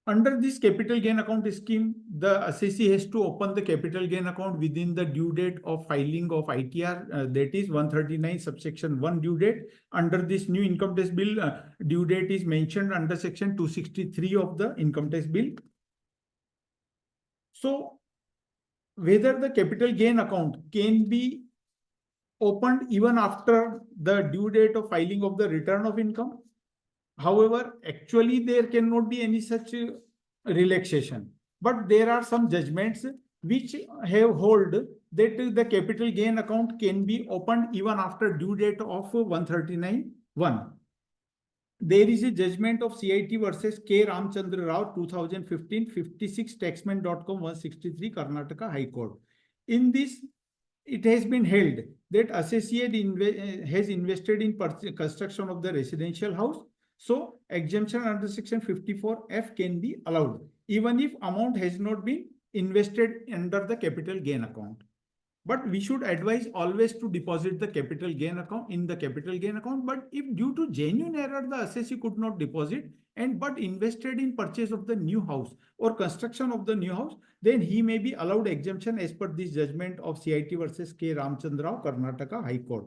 [SPEAKER 4] Under this capital gain account scheme, the assessee has to open the capital gain account within the due date of filing of ITR, that is 139 subsection 1 due date. Under this new income tax bill, due date is mentioned under section 263 of the income tax bill. So, whether the capital gain account can be opened even after the due date of filing of the return of income. However, actually there cannot be any such relaxation, but there are some judgments which have hold that the capital gain account can be opened even after due date of 139(1). There is a judgment of CIT versus K. Ramchandra Rao 2015 56 taxman.com 163 Karnataka High Court. In this, it has been held that associate has invested in construction of the residential house. So exemption under section 54F can be allowed, even if amount has not been invested under the capital gain account. But we should advise always to deposit the capital gain account in the capital gain account. But if due to genuine error, the assessee could not deposit and but invested in purchase of the new house or construction of the new house, then he may be allowed exemption as per this judgment of CIT versus K. Ramchandra Rao, Karnataka High Court.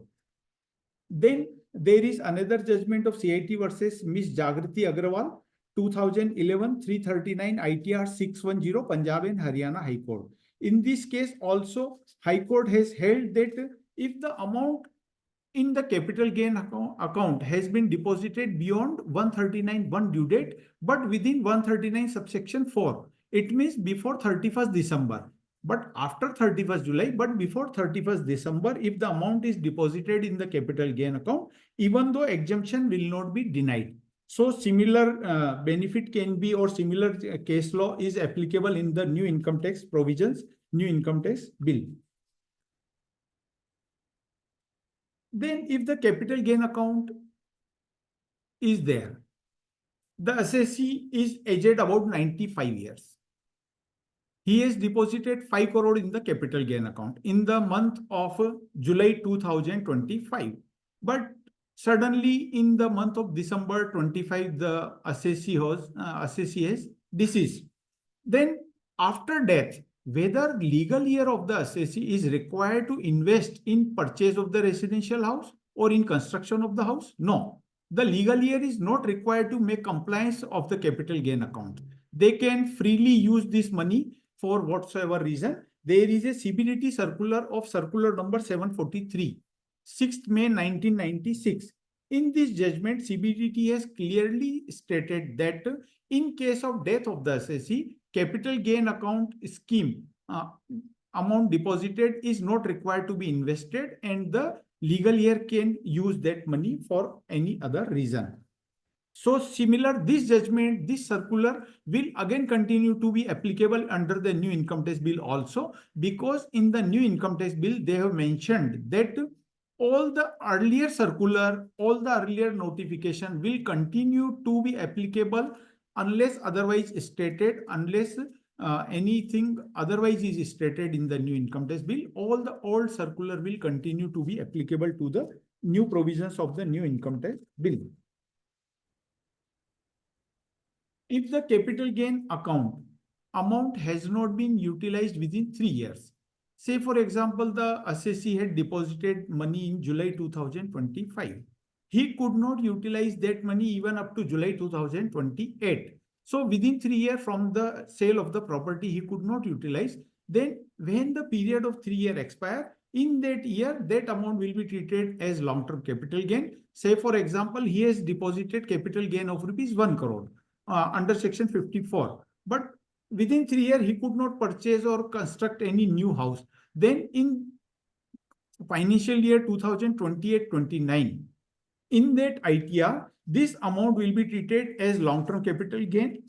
[SPEAKER 4] Then there is another judgment of CIT versus Miss Jagriti Agrawal, 2011 339 ITR 610 Punjab and Haryana High Court. In this case also, High Court has held that if the amount in the capital gain account has been deposited beyond 139(1) due date, but within 139 subsection 4, it means before 31st December, but after 31st July, but before 31st December, if the amount is deposited in the capital gain account, even though exemption will not be denied. So similar benefit can be or similar case law is applicable in the new income tax provisions, new income tax bill. Then if the capital gain account is there, the assessee is aged about 95 years. He has deposited 5 crore in the capital gain account in the month of July 2025. But suddenly in the month of December 25, the assessee has deceased. Then after death, whether legal heir of the assessee is required to invest in purchase of the residential house or in construction of the house? No. The legal heir is not required to make compliance of the capital gain account. They can freely use this money for whatsoever reason. There is a CBDT circular of circular number 743, 6th May 1996. In this judgment, CBDT has clearly stated that in case of death of the assessee, capital gain account scheme amount deposited is not required to be invested and the legal heir can use that money for any other reason. So similar, this judgment, this circular will again continue to be applicable under the new income tax bill also, because in the new income tax bill, they have mentioned that all the earlier circular, all the earlier notification will continue to be applicable unless otherwise stated, unless anything otherwise is stated in the new income tax bill. All the old circular will continue to be applicable to the new provisions of the new income tax bill. If the capital gain account amount has not been utilized within 3 years, say for example, the assessee had deposited money in July 2025. He could not utilize that money even up to July 2028. So within 3 years from the sale of the property, he could not utilize. Then when the period of 3 years expire, in that year, that amount will be treated as long-term capital gain. Say for example, he has deposited capital gain of rupees 1 crore. Under section 54, but within 3 years he could not purchase or construct any new house. Then in financial year 2028-29, in that ITR, this amount will be treated as long-term capital gain,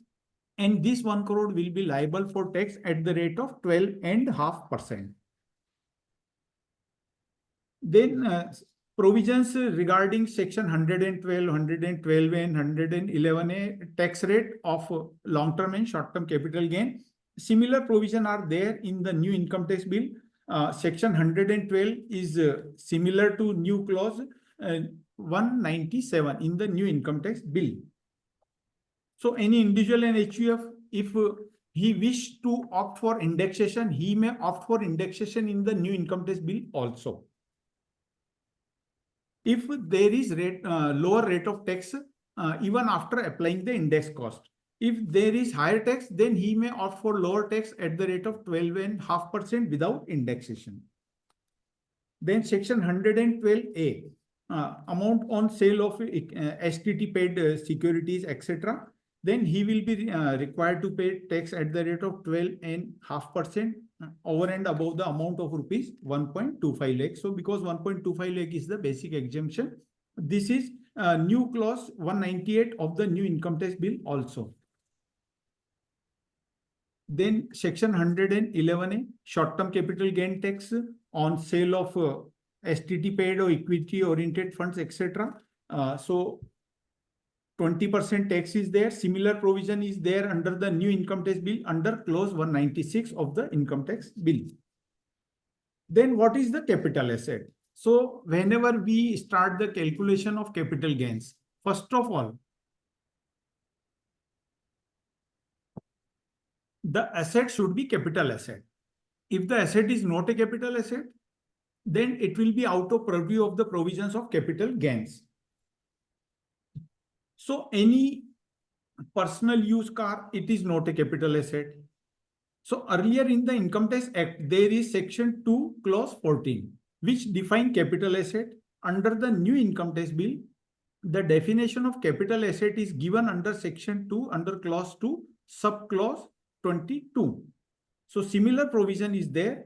[SPEAKER 4] and this 1 crore will be liable for tax at the rate of 12.5%. Then provisions regarding section 112, 112 and 111A tax rate of long-term and short-term capital gain. Similar provision are there in the new income tax bill. Section 112 is similar to new clause 197 in the new income tax bill. So any individual and HUF if he wish to opt for indexation, he may opt for indexation in the new income tax bill also. If there is lower rate of tax even after applying the index cost. If there is higher tax, then he may opt for lower tax at the rate of 12.5% without indexation. Then section 112A, amount on sale of STT paid securities, etc. Then he will be required to pay tax at the rate of 12.5% over and above the amount of rupees 1.25 lakh. So because 1.25 lakh is the basic exemption, this is new clause 198 of the new income tax bill also. Then section 111A, short-term capital gain tax on sale of STT paid or equity oriented funds, etc. So 20% tax is there. Similar provision is there under the new income tax bill under clause 196 of the income tax bill. Then what is the capital asset? So whenever we start the calculation of capital gains, first of all, the asset should be capital asset. If the asset is not a capital asset, then it will be out of purview of the provisions of capital gains. So any personal use car, it is not a capital asset. So earlier in the Income Tax Act, there is section 2 clause 14, which define capital asset. Under the new income tax bill, the definition of capital asset is given under section 2 under clause 2 subclause 22. So similar provision is there.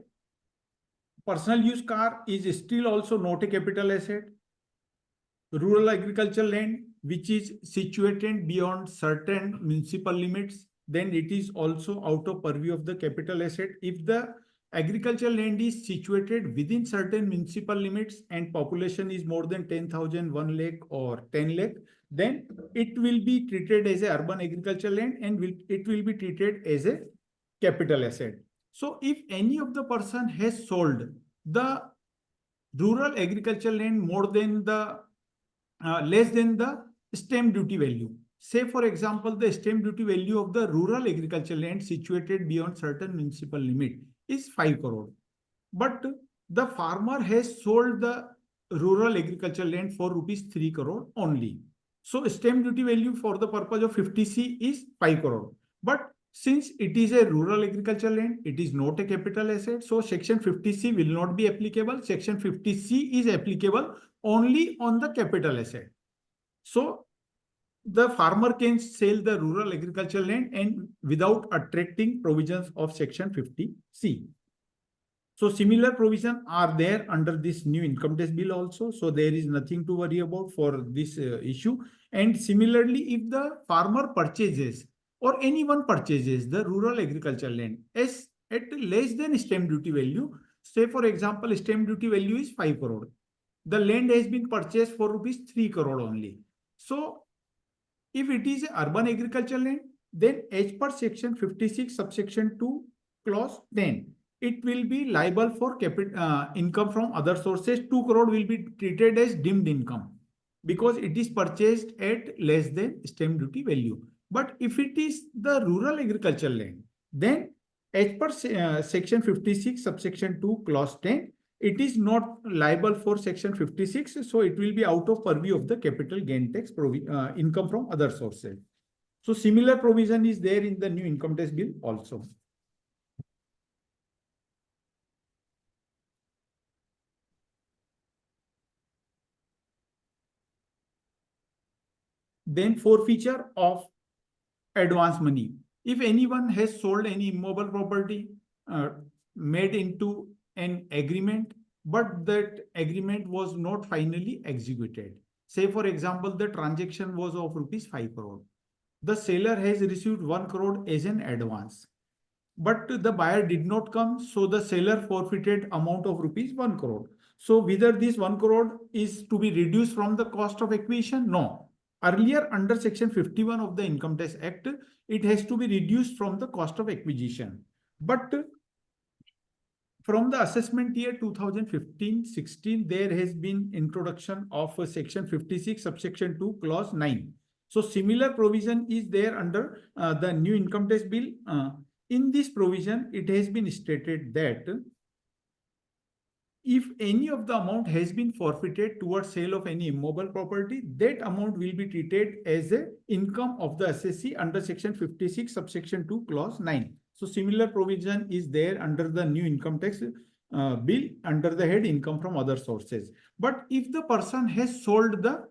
[SPEAKER 4] Personal use car is still also not a capital asset. Rural agricultural land which is situated beyond certain municipal limits, then it is also out of purview of the capital asset. If the agricultural land is situated within certain municipal limits and population is more than 10,000, 1 lakh or 10 lakh, then it will be treated as a urban agricultural land and it will be treated as a capital asset. So if any of the person has sold the rural agricultural land more than the less than the stamp duty value. Say, for example, the stamp duty value of the rural agricultural land situated beyond certain municipal limit is 5 crore. But the farmer has sold the rural agricultural land for rupees 3 crore only. So stamp duty value for the purpose of 50C is 5 crore. But since it is a rural agricultural land, it is not a capital asset. So section 50C will not be applicable. Section 50C is applicable only on the capital asset. So the farmer can sell the rural agricultural land and without attracting provisions of section 50C. So similar provisions are there under this new income tax bill also. So there is nothing to worry about for this issue. And similarly, if the farmer purchases or anyone purchases the rural agricultural land as at less than stamp duty value, say for example, stamp duty value is 5 crore. The land has been purchased for rupees 3 crore only. So if it is urban agricultural land, then as per section 56 subsection 2 clause 10, it will be liable for income from other sources. 2 crore will be treated as deemed income because it is purchased at less than stamp duty value. But if it is the rural agricultural land, then as per section 56 subsection 2 clause 10, it is not liable for section 56, so it will be out of purview of the capital gain tax income from other sources. So similar provision is there in the new income tax bill also. Then forfeiture of advance money. If anyone has sold any immobile property made into an agreement, but that agreement was not finally executed. Say, for example, the transaction was of rupees 5 crore. The seller has received 1 crore as an advance, but the buyer did not come, so the seller forfeited amount of rupees 1 crore. So whether this 1 crore is to be reduced from the cost of acquisition? No. Earlier, under section 51 of the Income Tax Act, it has to be reduced from the cost of acquisition. But from the assessment year 2015-16, there has been introduction of section 56 subsection 2 clause 9. So similar provision is there under the new income tax bill. In this provision, it has been stated that if any of the amount has been forfeited towards sale of any immobile property, that amount will be treated as a income of the assessee under section 56 subsection 2 clause 9. So similar provision is there under the new income tax bill under the head income from other sources. But if the person has sold the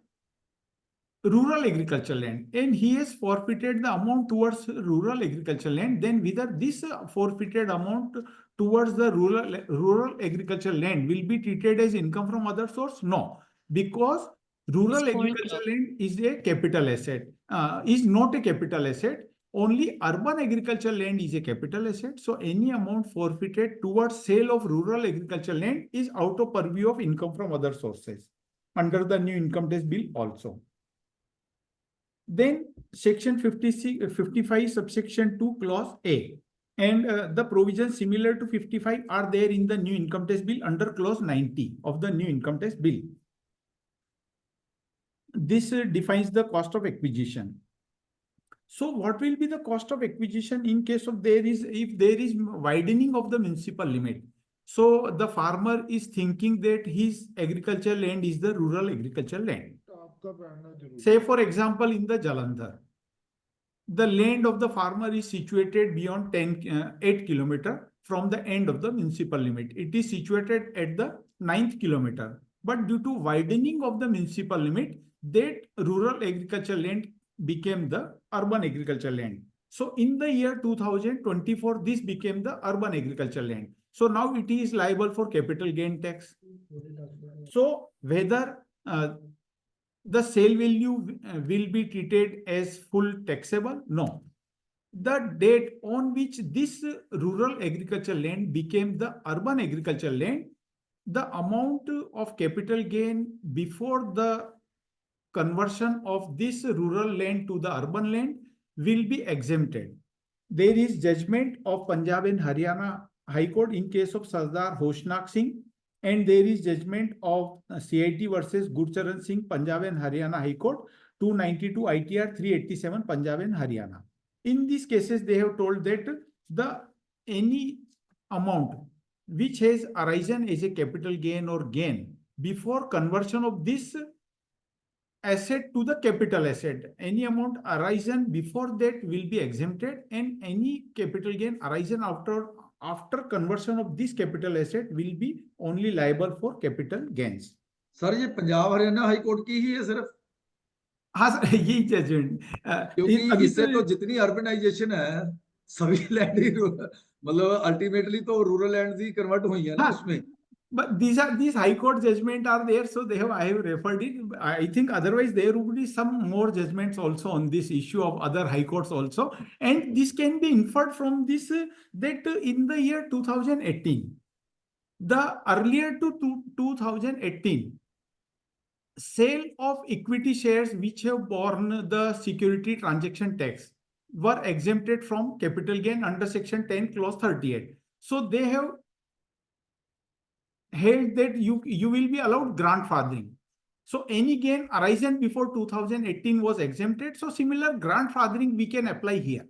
[SPEAKER 4] rural agricultural land and he has forfeited the amount towards rural agricultural land, then whether this forfeited amount towards the rural agricultural land will be treated as income from other source? No, because rural agricultural land is a capital asset, is not a capital asset. Only urban agricultural land is a capital asset. So any amount forfeited towards sale of rural agricultural land is out of purview of income from other sources under the new income tax bill also. Then section 55 subsection 2 clause A and the provisions similar to 55 are there in the new income tax bill under clause 90 of the new income tax bill. This defines the cost of acquisition. So what will be the cost of acquisition in case of if there is widening of the municipal limit? So the farmer is thinking that his agricultural land is the rural agricultural land. Say for example, in the Jalandhar, the land of the farmer is situated beyond 8 kilometer from the end of the municipal limit. It is situated at the 9th kilometer. But due to widening of the municipal limit, that rural agricultural land became the urban agricultural land. So in the year 2024, this became the urban agricultural land. So now it is liable for capital gain tax. So whether the sale value will be treated as full taxable? No. The date on which this rural agricultural land became the urban agricultural land, the amount of capital gain before the conversion of this rural land to the urban land will be exempted. There is judgment of Punjab and Haryana High Court in case of Sardar Hoshnak Singh, and there is judgment of CIT versus Gurcharan Singh, Punjab and Haryana High Court, 292 ITR 387 Punjab and Haryana. In these cases, they have told that any amount which has arisen as a capital gain or gain before conversion of this asset to the capital asset, any amount arisen before that will be exempted, and any capital gain arisen after conversion of this capital asset will be only liable for capital gains.
[SPEAKER 1] Sir ये Punjab Haryana high court की ही है सिर्फ?
[SPEAKER 4] हाँ sir, यही judgement
[SPEAKER 1] क्योंकि इससे तो जितनी अर्बनाइजेशन है सभी लैंड ही मतलब अल्टीमेटली तो रूरल लैंड ही कन्वर्ट हुई है ना उसमें.
[SPEAKER 4] But these high court judgment are there, so I have referred it. I think otherwise there would be some more judgments also on this issue of other high courts also, and this can be inferred from this that in the year 2018, the earlier to 2018, sale of equity shares which have borne the security transaction tax were exempted from capital gain under section 10 clause 38. So they have held that you will be allowed grandfathering. So any gain arisen before 2018 was exempted. So similar grandfathering we can apply here.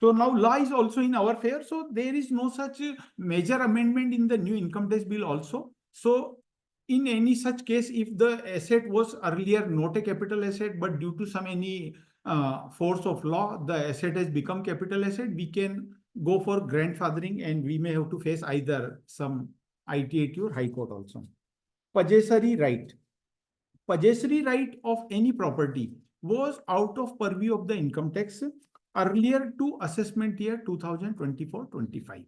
[SPEAKER 4] So now law is also in our favor. So there is no such major amendment in the new income tax bill also. So in any such case, if the asset was earlier not a capital asset, but due to any force of law, the asset has become capital asset, we can go for grandfathering, and we may have to face either some ITAT or High Court also. Possessory right. Possessory right of any property was out of purview of the income tax earlier to assessment year 2024-25.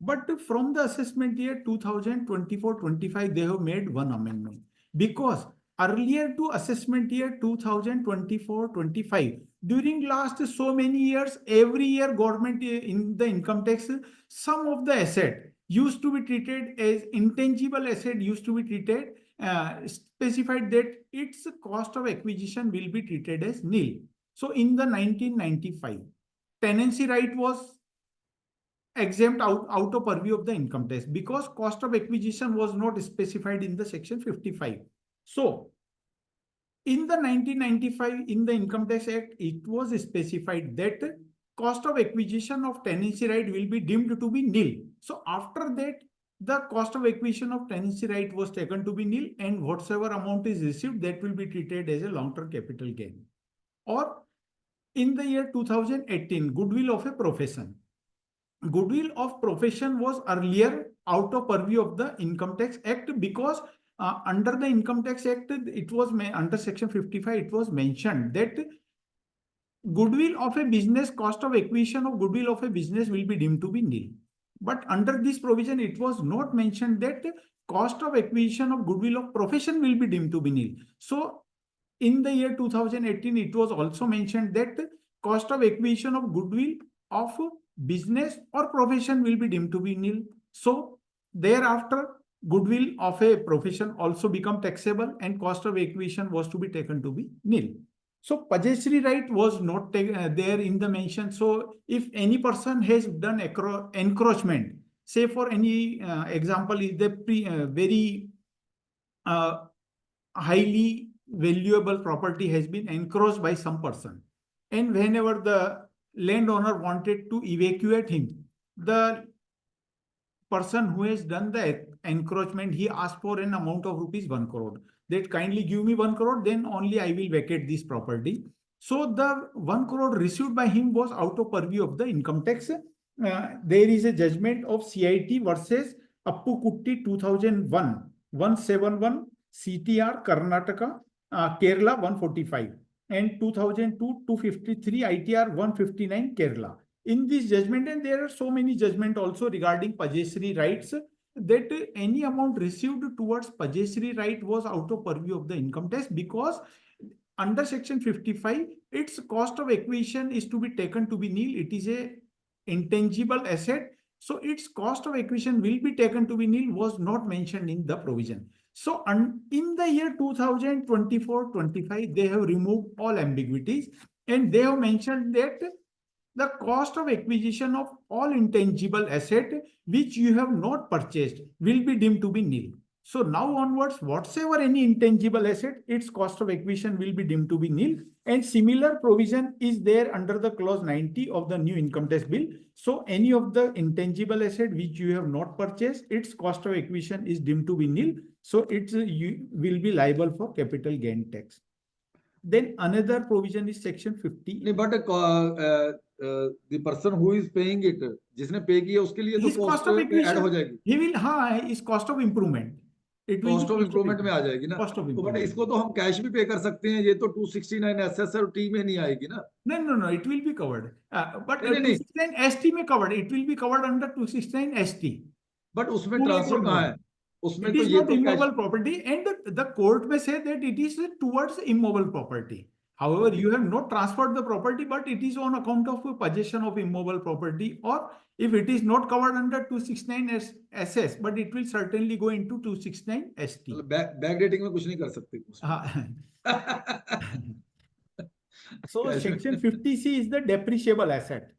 [SPEAKER 4] But from the assessment year 2024-25, they have made one amendment, because earlier to assessment year 2024-25, during last so many years, every year government in the income tax, some of the asset used to be treated as intangible asset, used to be treated, specified that its cost of acquisition will be treated as nil. So in the 1995, tenancy right was exempt out of purview of the income tax because cost of acquisition was not specified in the section 55. So In the 1995, in the Income Tax Act, it was specified that cost of acquisition of tenancy right will be deemed to be nil. So after that, the cost of acquisition of tenancy right was taken to be nil, and whatsoever amount is received, that will be treated as a long-term capital gain. Or in the year 2018, goodwill of a profession. Goodwill of profession was earlier out of purview of the Income Tax Act, because under the Income Tax Act, it was under Section 55, it was mentioned that goodwill of a business, cost of acquisition of goodwill of a business will be deemed to be nil. But under this provision, it was not mentioned that cost of acquisition of goodwill of profession will be deemed to be nil. So in the year 2018, it was also mentioned that cost of acquisition of goodwill of business or profession will be deemed to be nil. So thereafter, goodwill of a profession also become taxable, and cost of acquisition was to be taken to be nil. So possessory right was not there in the mention. So if any person has done encroachment, say for any example, is the very highly valuable property has been encroached by some person, and whenever the landowner wanted to evacuate him, the person who has done the encroachment, he asked for an amount of rupees 1 crore, that kindly give me 1 crore, then only I will vacate this property. So the 1 crore received by him was out of purview of the income tax. There is a judgment of CIT versus Appu Kutti 2001 171 CTR Karnataka, Kerala 145, and 2002 253 ITR 159 Kerala. In this judgment, and there are so many judgment also regarding possessory rights, that any amount received towards possessory right was out of purview of the income tax, because under Section 55, its cost of acquisition is to be taken to be nil. It is a intangible asset, so its cost of acquisition will be taken to be nil was not mentioned in the provision. So in the year 2024-25, they have removed all ambiguities, and they have mentioned that the cost of acquisition of all intangible asset which you have not purchased will be deemed to be nil. So now onwards, whatsoever any intangible asset, its cost of acquisition will be deemed to be nil. And similar provision is there under the clause 90 of the new income tax bill. So any of the intangible asset which you have not purchased, its cost of acquisition is deemed to be nil. So you will be liable for capital gain tax. Then another provision is Section 50.
[SPEAKER 1] But the person who is paying it, जिसने पे किया उसके लिए तो
[SPEAKER 4] His cost
[SPEAKER 1] cost
[SPEAKER 4] of
[SPEAKER 1] में add हो
[SPEAKER 4] acquisition,
[SPEAKER 1] जाएगी,
[SPEAKER 4] he will, हाँ, his cost of improvement. It will
[SPEAKER 1] cost of
[SPEAKER 4] be
[SPEAKER 1] improvement में आ जाएगी ना.
[SPEAKER 4] cost of
[SPEAKER 1] तो बट
[SPEAKER 4] improvement.
[SPEAKER 1] इसको तो हम कैश भी पे कर सकते हैं, ये तो 269 एसएस और टी में नहीं आएगी ना.
[SPEAKER 4] No, it will be covered. But
[SPEAKER 1] नहीं, नहीं.
[SPEAKER 4] 269 ST may covered. It will be covered under 269 ST.
[SPEAKER 1] But उसमें
[SPEAKER 4] 2 lakh
[SPEAKER 1] ट्रांसफर
[SPEAKER 4] or
[SPEAKER 1] कहाँ
[SPEAKER 4] more.
[SPEAKER 1] है? उसमें
[SPEAKER 4] It
[SPEAKER 1] तो
[SPEAKER 4] is
[SPEAKER 1] ये
[SPEAKER 4] not
[SPEAKER 1] तो cash.
[SPEAKER 4] immobile property, and the court may say that it is towards immobile property. However, you have not transferred the property, but it is on account of possession of immobile property, or if it is not covered under 269 SS, but it will certainly go into 269 ST.
[SPEAKER 1] Back dating में कुछ नहीं कर सकते.
[SPEAKER 4] So Section 50C is the depreciable asset.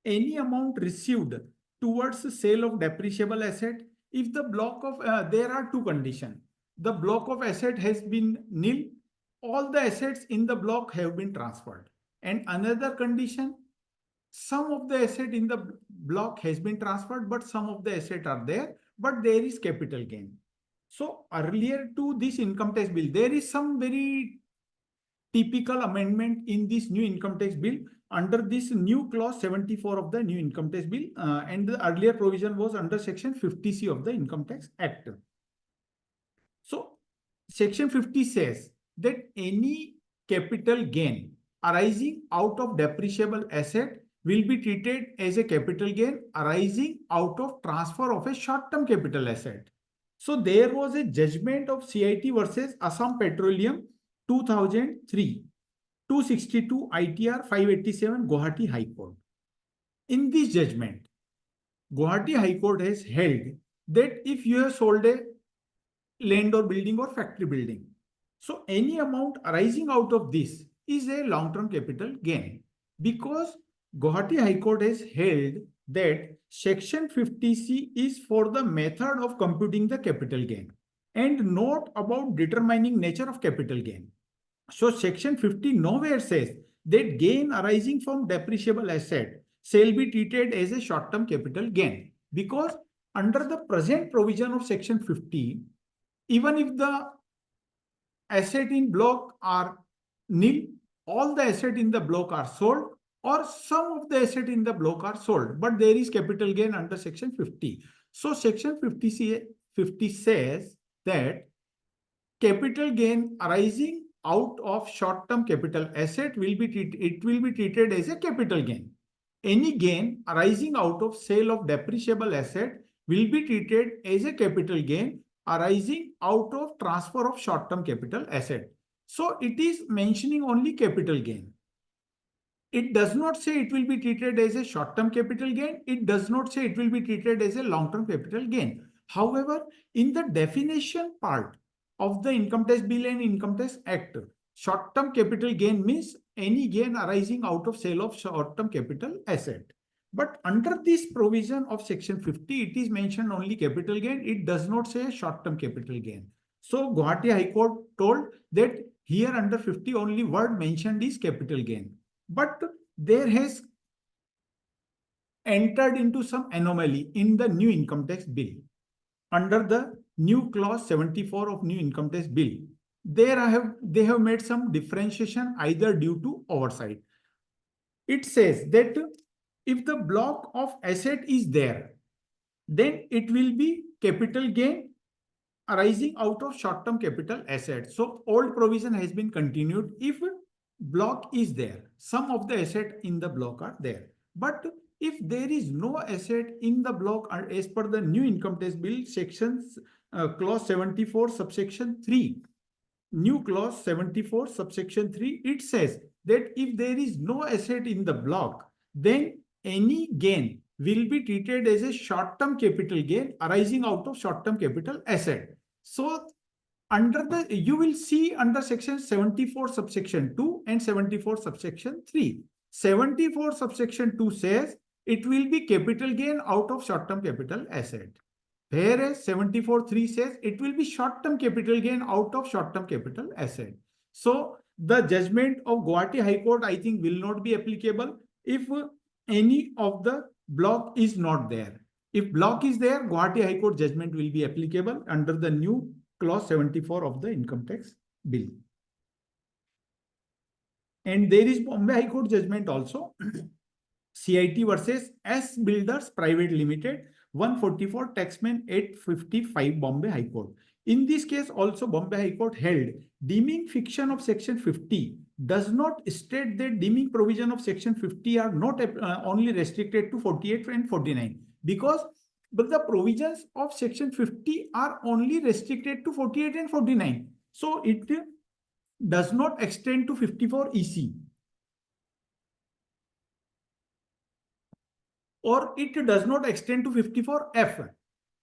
[SPEAKER 4] Any amount received towards the sale of depreciable asset, if the block of, there are two conditions. The block of asset has been nil, all the assets in the block have been transferred. And another condition, some of the asset in the block has been transferred, but some of the asset are there, but there is capital gain. So earlier to this income tax bill, there is some very typical amendment in this new income tax bill under this new clause 74 of the new income tax bill, and the earlier provision was under Section 50C of the Income Tax Act. So Section 50 says that any capital gain arising out of depreciable asset will be treated as a capital gain arising out of transfer of a short-term capital asset. So there was a judgment of CIT versus Assam Petroleum 2003, 262 ITR 587 Guwahati High Court. In this judgment, Guwahati High Court has held that if you have sold a land or building or factory building, so any amount arising out of this is a long-term capital gain, because Guwahati High Court has held that Section 50C is for the method of computing the capital gain. and note about determining nature of capital gain. So section 50 nowhere says that gain arising from depreciable asset shall be treated as a short-term capital gain, because under the present provision of section 50, even if the asset in block are nil, all the asset in the block are sold, or some of the asset in the block are sold, but there is capital gain under section 50. So section 50 says that capital gain arising out of short-term capital asset will be treated as a capital gain. Any gain arising out of sale of depreciable asset will be treated as a capital gain arising out of transfer of short-term capital asset. So it is mentioning only capital gain. It does not say it will be treated as a short-term capital gain. It does not say it will be treated as a long-term capital gain. However, in the definition part of the Income Tax Bill and Income Tax Act, short-term capital gain means any gain arising out of sale of short-term capital asset. But under this provision of section 50, it is mentioned only capital gain. It does not say short-term capital gain. So Guwahati High Court told that here under 50 only word mentioned is capital gain. But there has entered into some anomaly in the new income tax bill. Under the new clause 74 of new income tax bill, they have made some differentiation either due to oversight. It says that if the block of asset is there, then it will be capital gain arising out of short-term capital asset. So old provision has been continued. If block is there, some of the asset in the block are there. But if there is no asset in the block as per the new income tax bill sections, clause 74 subsection 3, new clause 74 subsection 3, it says that if there is no asset in the block, then any gain will be treated as a short-term capital gain arising out of short-term capital asset. So under the, you will see under section 74 subsection 2 and 74 subsection 3. 74 subsection 2 says it will be capital gain out of short-term capital asset. Whereas 74.3 says it will be short-term capital gain out of short-term capital asset. So the judgment of Guwahati High Court, I think, will not be applicable if any of the block is not there. If block is there, Guwahati High Court judgment will be applicable under the new clause 74 of the income tax bill. And there is Bombay High Court judgment also. CIT versus S Builders Private Limited, 144 Taxman 855 Bombay High Court. In this case also Bombay High Court held deeming fiction of section 50 does not state that deeming provision of section 50 are not only restricted to 48 and 49, because but the provisions of section 50 are only restricted to 48 and 49. So it does not extend to 54 EC. Or it does not extend to 54F.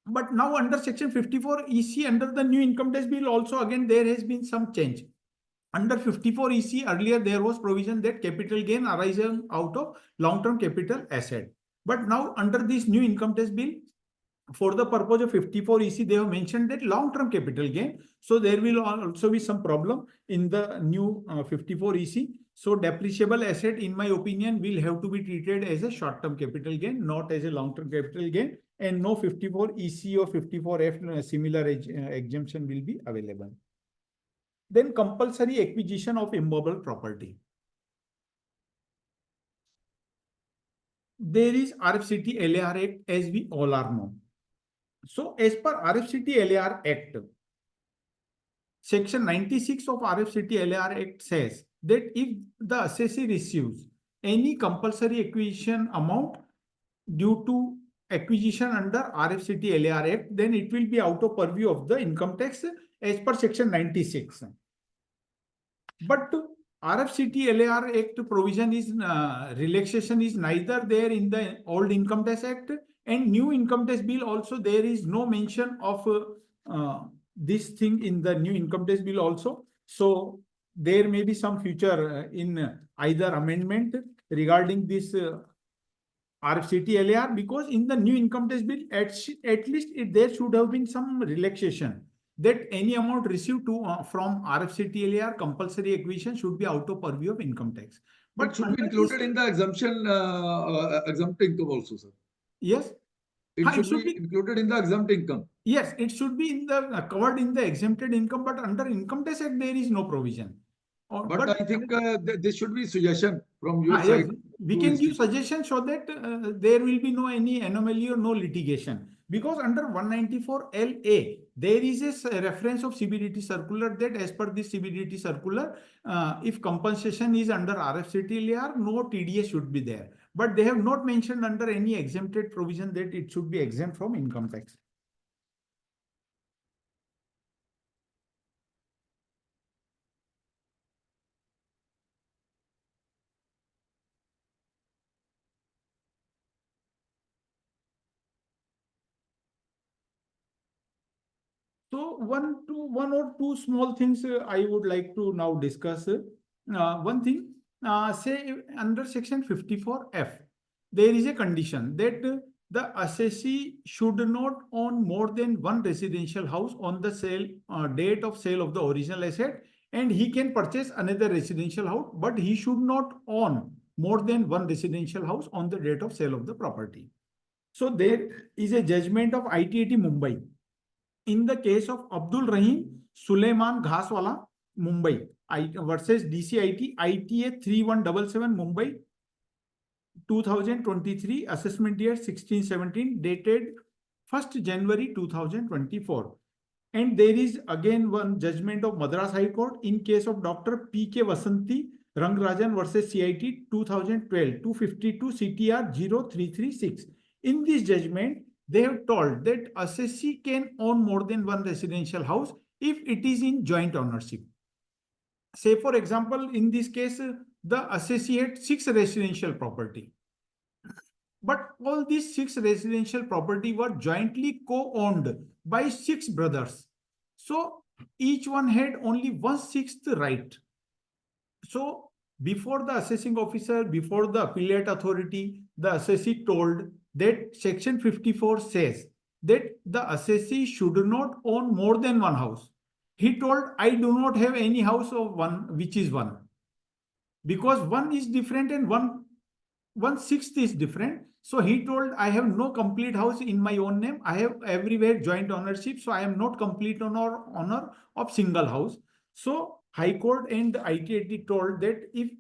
[SPEAKER 4] But now under section 54 EC, under the new income tax bill also, again there has been some change. Under 54 EC, earlier there was provision that capital gain arising out of long-term capital asset. But now under this new income tax bill, for the purpose of 54 EC, they have mentioned that long-term capital gain. So there will also be some problem in the new 54 EC. So depreciable asset, in my opinion, will have to be treated as a short-term capital gain, not as a long-term capital gain. And no 54 EC or 54F similar exemption will be available. Then compulsory acquisition of immovable property. There is RFCT LAR Act, as we all are known. So as per RFCT LAR Act, section 96 of RFCT LAR Act says that if the assessee receives any compulsory acquisition amount due to acquisition under RFCT LAR Act, then it will be out of purview of the income tax as per section 96. But RFCT LAR Act provision is relaxation is neither there in the old income tax act, and new income tax bill also there is no mention of this thing in the new income tax bill also. So there may be some future in either amendment regarding this RFCT LAR, because in the new income tax bill at least there should have been some relaxation. that any amount received from RFCTLAR compulsory acquisition should be out of purview of income tax. But
[SPEAKER 1] it should be
[SPEAKER 4] under
[SPEAKER 1] included
[SPEAKER 4] this,
[SPEAKER 1] in the exemption, exempt income also, sir.
[SPEAKER 4] yes,
[SPEAKER 1] It
[SPEAKER 4] it
[SPEAKER 1] should
[SPEAKER 4] should
[SPEAKER 1] be
[SPEAKER 4] be,
[SPEAKER 1] included in the exempt income.
[SPEAKER 4] yes, it should be in the covered in the exempted income, but under Income Tax Act there is no provision.
[SPEAKER 1] But I think this should be suggestion from your
[SPEAKER 4] yes,
[SPEAKER 1] side
[SPEAKER 4] we
[SPEAKER 1] to
[SPEAKER 4] can give
[SPEAKER 1] institute.
[SPEAKER 4] suggestions so that there will be no any anomaly or no litigation. Because under 194LA, there is a reference of CBDT circular that as per this CBDT circular, if compensation is under RFCTLAR, no TDS should be there. But they have not mentioned under any exempted provision that it should be exempt from income tax. So one or two small things I would like to now discuss. One thing, say under section 54F, there is a condition that the assessee should not own more than one residential house on the date of sale of the original asset, and he can purchase another residential house, but he should not own more than one residential house on the date of sale of the property. So there is a judgment of ITAT Mumbai in the case of Abdul Rahim Suleiman Ghaswala, Mumbai, versus DCIT ITA 3177 Mumbai, 2023, assessment year 1617, dated 1st January 2024. And there is again one judgment of Madras High Court in case of Dr. P.K. Vasanti Rangrajan versus CIT 2012, 252 CTR 0336. In this judgment, they have told that assessee can own more than one residential house if it is in joint ownership. Say, for example, in this case, the assessee had 6 residential property. But all these 6 residential property were jointly co-owned by 6 brothers. So each one had only 1/6 right. So before the assessing officer, before the appellate authority, the assessee told that section 54 says that the assessee should not own more than one house. He told, I do not have any house of one, which is one. Because one is different and 1/6 is different. So he told, I have no complete house in my own name. I have everywhere joint ownership. So I am not complete owner of single house. So High Court and the ITAT told that if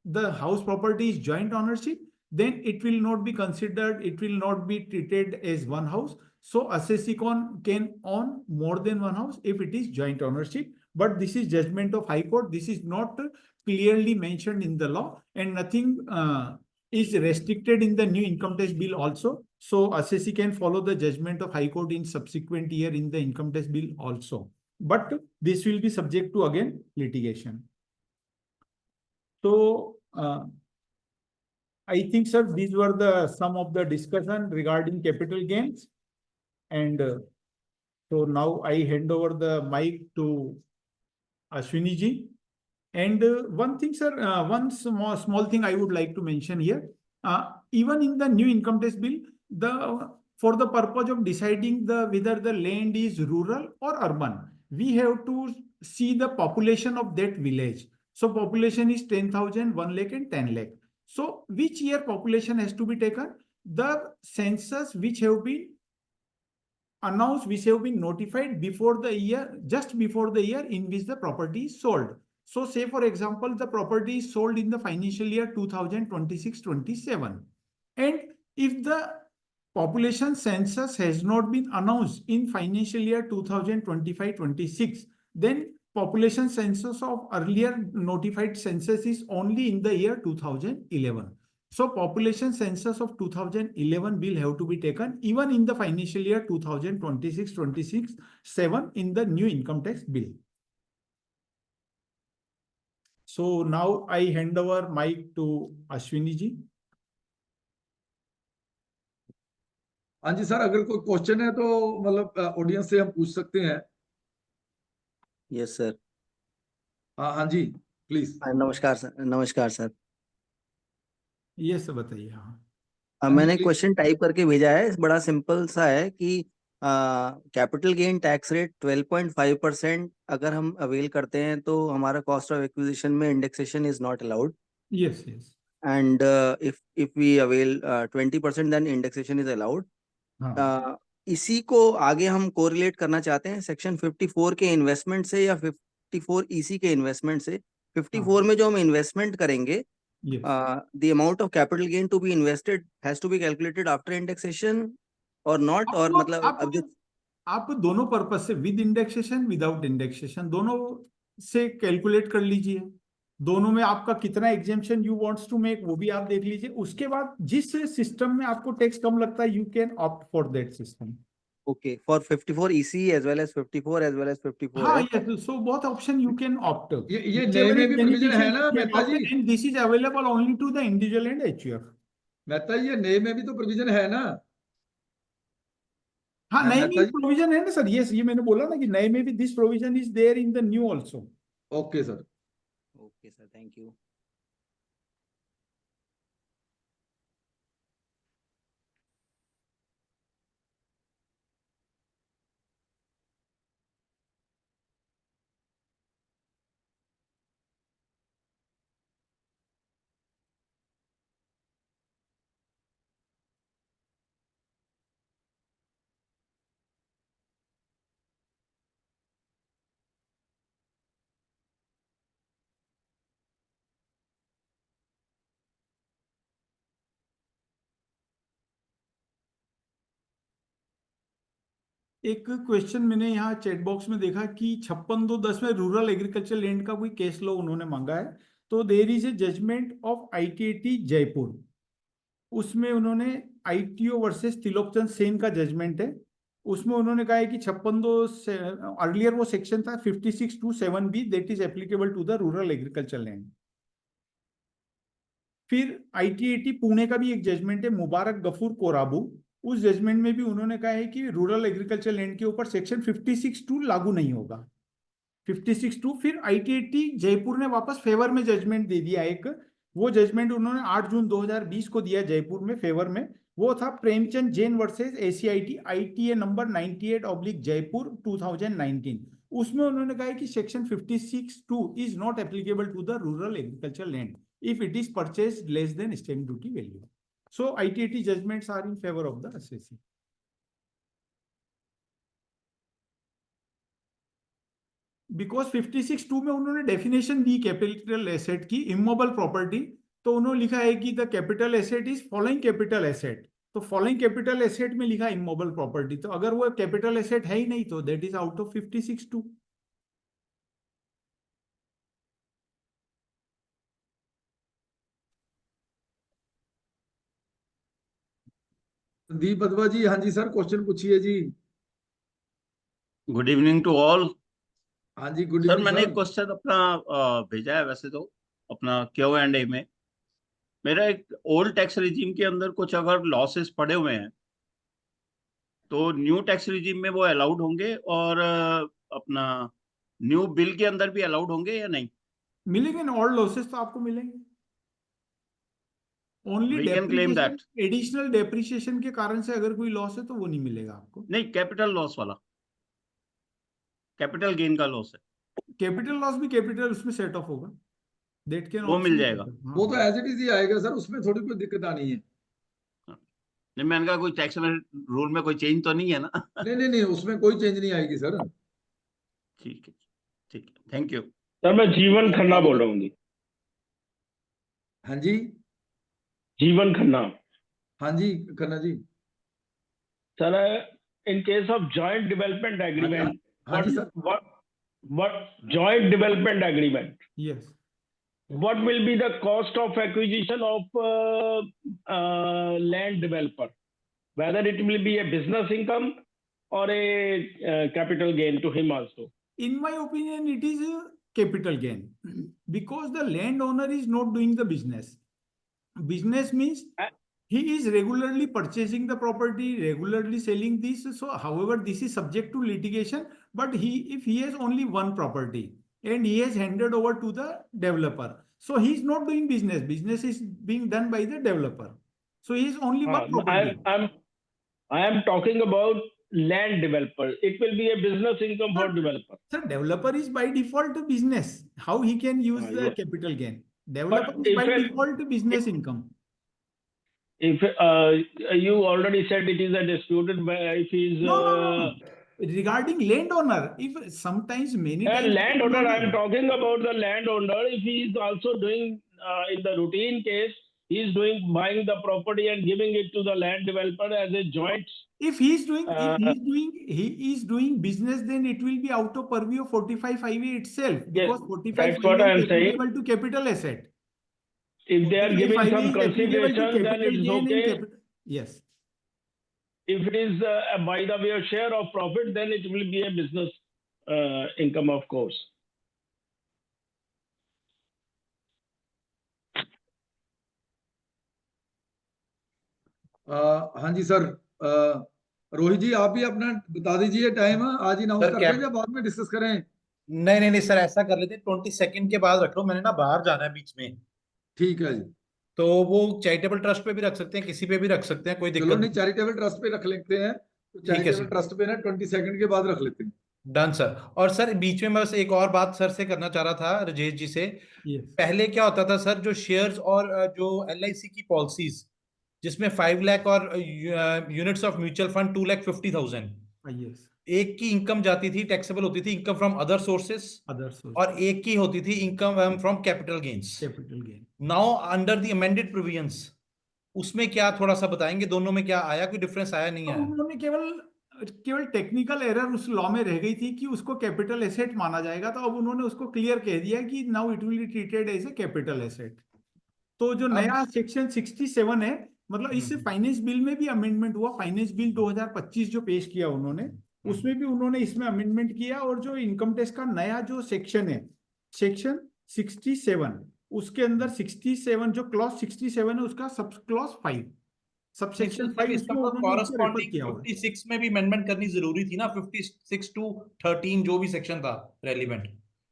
[SPEAKER 4] the house property is joint ownership, then it will not be considered, it will not be treated as one house. So assessee can own more than one house if it is joint ownership. But this is judgment of High Court. This is not clearly mentioned in the law, and nothing is restricted in the new income tax bill also. So assessee can follow the judgment of High Court in subsequent year in the income tax bill also. But this will be subject to again litigation. So I think, sir, these were the some of the discussion regarding capital gains. And so now I hand over the mic to Ashwini ji. And one thing, sir, one small thing I would like to mention here. Even in the new income tax bill, for the purpose of deciding whether the land is rural or urban, we have to see the population of that village. So population is 10,000, 1 lakh and 10 lakh. So which year population has to be taken? The census which have been announced, which have been notified before the year, just before the year in which the property is sold. So say, for example, the property is sold in the financial year 2026-27. And if the population census has not been announced in financial year 2025-26, then population census of earlier notified census is only in the year 2011. So population census of 2011 will have to be taken even in the financial year 2026-27 in the new income tax bill. So now I hand over mic to Ashwini ji.
[SPEAKER 1] हाँ जी sir, अगर कोई question है तो मतलब audience से हम पूछ सकते हैं.
[SPEAKER 5] Yes sir.
[SPEAKER 1] हाँ जी, प्लीज.
[SPEAKER 5] नमस्कार सर. नमस्कार सर.
[SPEAKER 4] ये सब बताइए. हाँ,
[SPEAKER 5] मैंने क्वेश्चन टाइप करके भेजा है, बड़ा सिंपल सा है कि कैपिटल गेन टैक्स रेट 12.5% अगर हम अवेल करते हैं तो हमारा कॉस्ट ऑफ एक्विजिशन में indexation is not allowed,
[SPEAKER 4] Yes, yes.
[SPEAKER 5] And if we avail 20% then indexation is allowed.
[SPEAKER 4] हाँ,
[SPEAKER 5] इसी को आगे हम कोरिलेट करना चाहते हैं सेक्शन 54 के इन्वेस्टमेंट से या 54 ईसी के इन्वेस्टमेंट से। 54 में जो हम इन्वेस्टमेंट करेंगे,
[SPEAKER 4] yes.
[SPEAKER 5] the amount of capital gain to be invested has to be calculated after indexation or not, और
[SPEAKER 4] आपको
[SPEAKER 5] मतलब
[SPEAKER 4] आप
[SPEAKER 5] अब
[SPEAKER 4] आप दोनों पर्पज से, विद इंडेक्सेशन विदाउट इंडेक्सेशन, दोनों से कैलकुलेट कर लीजिए। दोनों में आपका कितना exemption you wants to make वो भी आप देख लीजिए। उसके बाद जिस सिस्टम में आपको टैक्स कम लगता है, you can opt for that system.
[SPEAKER 5] Okay for 54 EC as well as 54 as well as 54
[SPEAKER 4] हाँ,
[SPEAKER 5] F।
[SPEAKER 4] Yes, so both option you can opt,
[SPEAKER 1] ये नए
[SPEAKER 4] whichever
[SPEAKER 1] में
[SPEAKER 4] is
[SPEAKER 1] भी प्रोविजन है
[SPEAKER 4] beneficial
[SPEAKER 1] ना
[SPEAKER 4] you can
[SPEAKER 1] Mehta
[SPEAKER 4] opt,
[SPEAKER 1] ji?
[SPEAKER 4] and this is available only to the individual and HUF।
[SPEAKER 1] Mehta जी, ये नए में भी तो प्रोविजन है ना?
[SPEAKER 4] हाँ, नए
[SPEAKER 1] मेहता
[SPEAKER 4] में
[SPEAKER 1] जी,
[SPEAKER 4] प्रोविजन है ना सर। यस, ये मैंने बोला ना कि नए में भी this provision is there in the new also.
[SPEAKER 1] Okay sir.
[SPEAKER 5] Okay sir, thank you.
[SPEAKER 4] एक क्वेश्चन मैंने यहाँ चैट बॉक्स में देखा कि 56(2)(10) में रूरल एग्रीकल्चर लैंड का कोई केस लॉ उन्होंने मांगा है। तो there is a judgement of ITAT Jaipur, उसमें उन्होंने ITO वर्सेस त्रिलोकचंद सेन का जजमेंट है। उसमें उन्होंने कहा है कि 56(2) अर्लियर वो सेक्शन था 56(2)(7)B that is applicable to the rural agriculture land. फिर ITAT पुणे का भी एक जजमेंट है, मुबारक गफूर कोराबू। उस जजमेंट में भी उन्होंने कहा है कि रूरल एग्रीकल्चर लैंड के ऊपर सेक्शन 56(2) लागू नहीं होगा। 56(2) फिर ITAT जयपुर ने वापस फेवर में जजमेंट दे दिया एक। वो जजमेंट उन्होंने 8 जून 2020 को दिया जयपुर में फेवर में। वो था Premchand Jain versus ACIT ITA number 98/जयपुर 2019। उसमें उन्होंने कहा है कि section 56(2) is not applicable to the rural agriculture land if it is purchased less than stamp duty value. So ITAT judgments are in favor of the assessee. Because 56(2) में उन्होंने definition दी capital asset की, immovable property. तो उन्होंने लिखा है कि the capital asset is following capital asset. तो following capital asset में लिखा इमोबल प्रॉपर्टी, तो अगर वो कैपिटल एसेट है ही नहीं तो that is out of 56(2).
[SPEAKER 1] Sandeep Badwa ji, हाँ जी सर, क्वेश्चन पूछिए जी।
[SPEAKER 6] Good evening to all.
[SPEAKER 1] हाँ जी, गुड
[SPEAKER 6] सर
[SPEAKER 1] इवनिंग
[SPEAKER 6] मैंने एक
[SPEAKER 1] सर।
[SPEAKER 6] क्वेश्चन अपना भेजा है, वैसे तो अपना Q&A में। मेरा एक ओल्ड टैक्स रिजीम के अंदर कुछ अगर लॉसेस पड़े हुए हैं तो न्यू टैक्स रिजीम में वो अलाउड होंगे, और अपना न्यू बिल के अंदर भी अलाउड होंगे या नहीं?
[SPEAKER 4] मिलेंगे ना, ऑल लॉसेस तो आपको मिलेंगे। Only
[SPEAKER 6] we can claim
[SPEAKER 4] depreciation,
[SPEAKER 6] that?
[SPEAKER 4] Additional depreciation के कारण से अगर कोई लॉस है तो वो नहीं मिलेगा आपको।
[SPEAKER 6] नहीं, कैपिटल लॉस वाला, कैपिटल गेन का लॉस है,
[SPEAKER 4] कैपिटल लॉस भी कैपिटल उसमें सेट ऑफ होगा, दैट कैन
[SPEAKER 6] वो
[SPEAKER 4] आल्सो
[SPEAKER 6] मिल
[SPEAKER 4] बी
[SPEAKER 6] जाएगा?
[SPEAKER 4] Set of.
[SPEAKER 1] वो तो एज इट इज ही आएगा सर, उसमें थोड़ी कोई दिक्कत आनी है।
[SPEAKER 6] नहीं, मैंने कहा कोई टैक्स में रूल में कोई चेंज तो नहीं है ना?
[SPEAKER 1] नहीं नहीं नहीं, उसमें कोई चेंज नहीं आएगी सर।
[SPEAKER 6] ठीक है, ठीक है, थैंक यू।
[SPEAKER 7] सर मैं जीवन खन्ना बोल रहा हूँ जी।
[SPEAKER 1] हाँ जी।
[SPEAKER 7] जीवन खन्ना।
[SPEAKER 1] हाँ जी Khanna ji.
[SPEAKER 7] Sir in case of joint development
[SPEAKER 1] हाँ जी,
[SPEAKER 7] agreement,
[SPEAKER 1] हाँ जी sir.
[SPEAKER 7] what joint development agreement,
[SPEAKER 4] yes,
[SPEAKER 7] what will be the cost of acquisition of land developer, whether it will be a business income or a capital gain to him also?
[SPEAKER 4] in my opinion it is a capital gain because the landowner is not doing the business. Business means he is regularly purchasing the property, regularly selling this. So however this is subject to litigation, but if he has only one property and he has handed over to the developer, so he is not doing business. Business is being done by the developer, so he is only one property.
[SPEAKER 7] I am talking about land developer. It will be a business income for developer.
[SPEAKER 4] Sir, developer is by default a business. How he can use the
[SPEAKER 7] Yes.
[SPEAKER 4] capital gain? Developer
[SPEAKER 7] But
[SPEAKER 4] is
[SPEAKER 7] if
[SPEAKER 4] by
[SPEAKER 7] a-
[SPEAKER 4] default business income.
[SPEAKER 7] If you already said it is a disputed, if he is
[SPEAKER 4] No. Regarding landowner, if sometimes many
[SPEAKER 7] a
[SPEAKER 4] times
[SPEAKER 7] landowner, I am talking about the landowner. If he is also doing in the routine case, he is buying the property and giving it to the land developer as a joint.
[SPEAKER 4] If he is doing business, then it will be out of purview of 45(5)(a) itself, because
[SPEAKER 7] Yes, that's what
[SPEAKER 4] 45(5)(a)
[SPEAKER 7] I am
[SPEAKER 4] is
[SPEAKER 7] saying.
[SPEAKER 4] applicable to capital asset.
[SPEAKER 7] If they are giving
[SPEAKER 4] 45(5)(a)
[SPEAKER 7] some
[SPEAKER 4] is applicable to
[SPEAKER 7] consideration, then
[SPEAKER 4] capital
[SPEAKER 7] it's
[SPEAKER 4] gain and
[SPEAKER 7] okay.
[SPEAKER 4] capital. Yes.
[SPEAKER 7] If it is by the way of share of profit, then it will be a business income, of course.
[SPEAKER 1] हाँ जी sir, Rohit जी आप भी अपना बता दीजिए time, आज ही announce
[SPEAKER 8] sir,
[SPEAKER 1] करते हैं या बाद में डिस्कस करें?
[SPEAKER 8] नहीं सर, ऐसा कर लेते हैं 22 के बाद रख लो, मैंने ना बाहर जाना है बीच में।
[SPEAKER 1] ठीक है जी।
[SPEAKER 8] तो वो चैरिटेबल ट्रस्ट पे भी रख सकते हैं, किसी पे भी रख सकते हैं, कोई
[SPEAKER 1] चलो
[SPEAKER 8] दिक्कत
[SPEAKER 1] नहीं, चैरिटेबल ट्रस्ट पे रख लेते हैं, तो
[SPEAKER 8] ठीक है
[SPEAKER 1] चैरिटेबल
[SPEAKER 8] सर,
[SPEAKER 1] ट्रस्ट पे ना 22 के बाद रख लेते हैं।
[SPEAKER 8] Done sir. और सर बीच में मैं बस एक और बात सर से करना चाह रहा था, राजेश जी से।
[SPEAKER 4] Yes.
[SPEAKER 8] पहले क्या होता था सर, जो शेयर्स और जो LIC की पॉलिसीज, जिसमें 5 लाख और units of mutual fund 2,50,000,
[SPEAKER 4] Yes.
[SPEAKER 8] एक की इनकम जाती थी, टैक्सेबल होती थी, income from other sources,
[SPEAKER 4] Other source.
[SPEAKER 8] और एक की होती थी income from capital gains.
[SPEAKER 4] Capital gain.
[SPEAKER 8] Now under the amended provisions, उसमें क्या थोड़ा सा बताएंगे, दोनों में क्या आया, कोई डिफरेंस आया नहीं
[SPEAKER 4] तो
[SPEAKER 8] आया?
[SPEAKER 4] उन्होंने केवल टेक्निकल एरर उस लॉ में रह गई थी कि उसको कैपिटल एसेट माना जाएगा, तो अब उन्होंने उसको क्लियर कह दिया कि now it will be treated as a capital asset. तो जो नया सेक्शन 67 है, मतलब इस फाइनेंस बिल में भी अमेंडमेंट हुआ। फाइनेंस बिल 2025 जो पेश किया उन्होंने, उसमें भी उन्होंने इसमें अमेंडमेंट किया, और जो इनकम टैक्स का नया जो सेक्शन है, सेक्शन 67, उसके अंदर 67 जो क्लॉज 67 है, उसका सब क्लॉज 5, सबसेक्शन 5,
[SPEAKER 8] इसका
[SPEAKER 4] उसमें
[SPEAKER 8] मतलब
[SPEAKER 4] उन्होंने उसको रेफर
[SPEAKER 8] कॉरस्पॉन्डिंग
[SPEAKER 4] किया हुआ है।
[SPEAKER 8] 56 में भी अमेंडमेंट करनी जरूरी थी ना, 56 to 13 जो भी सेक्शन था रेलिवेंट,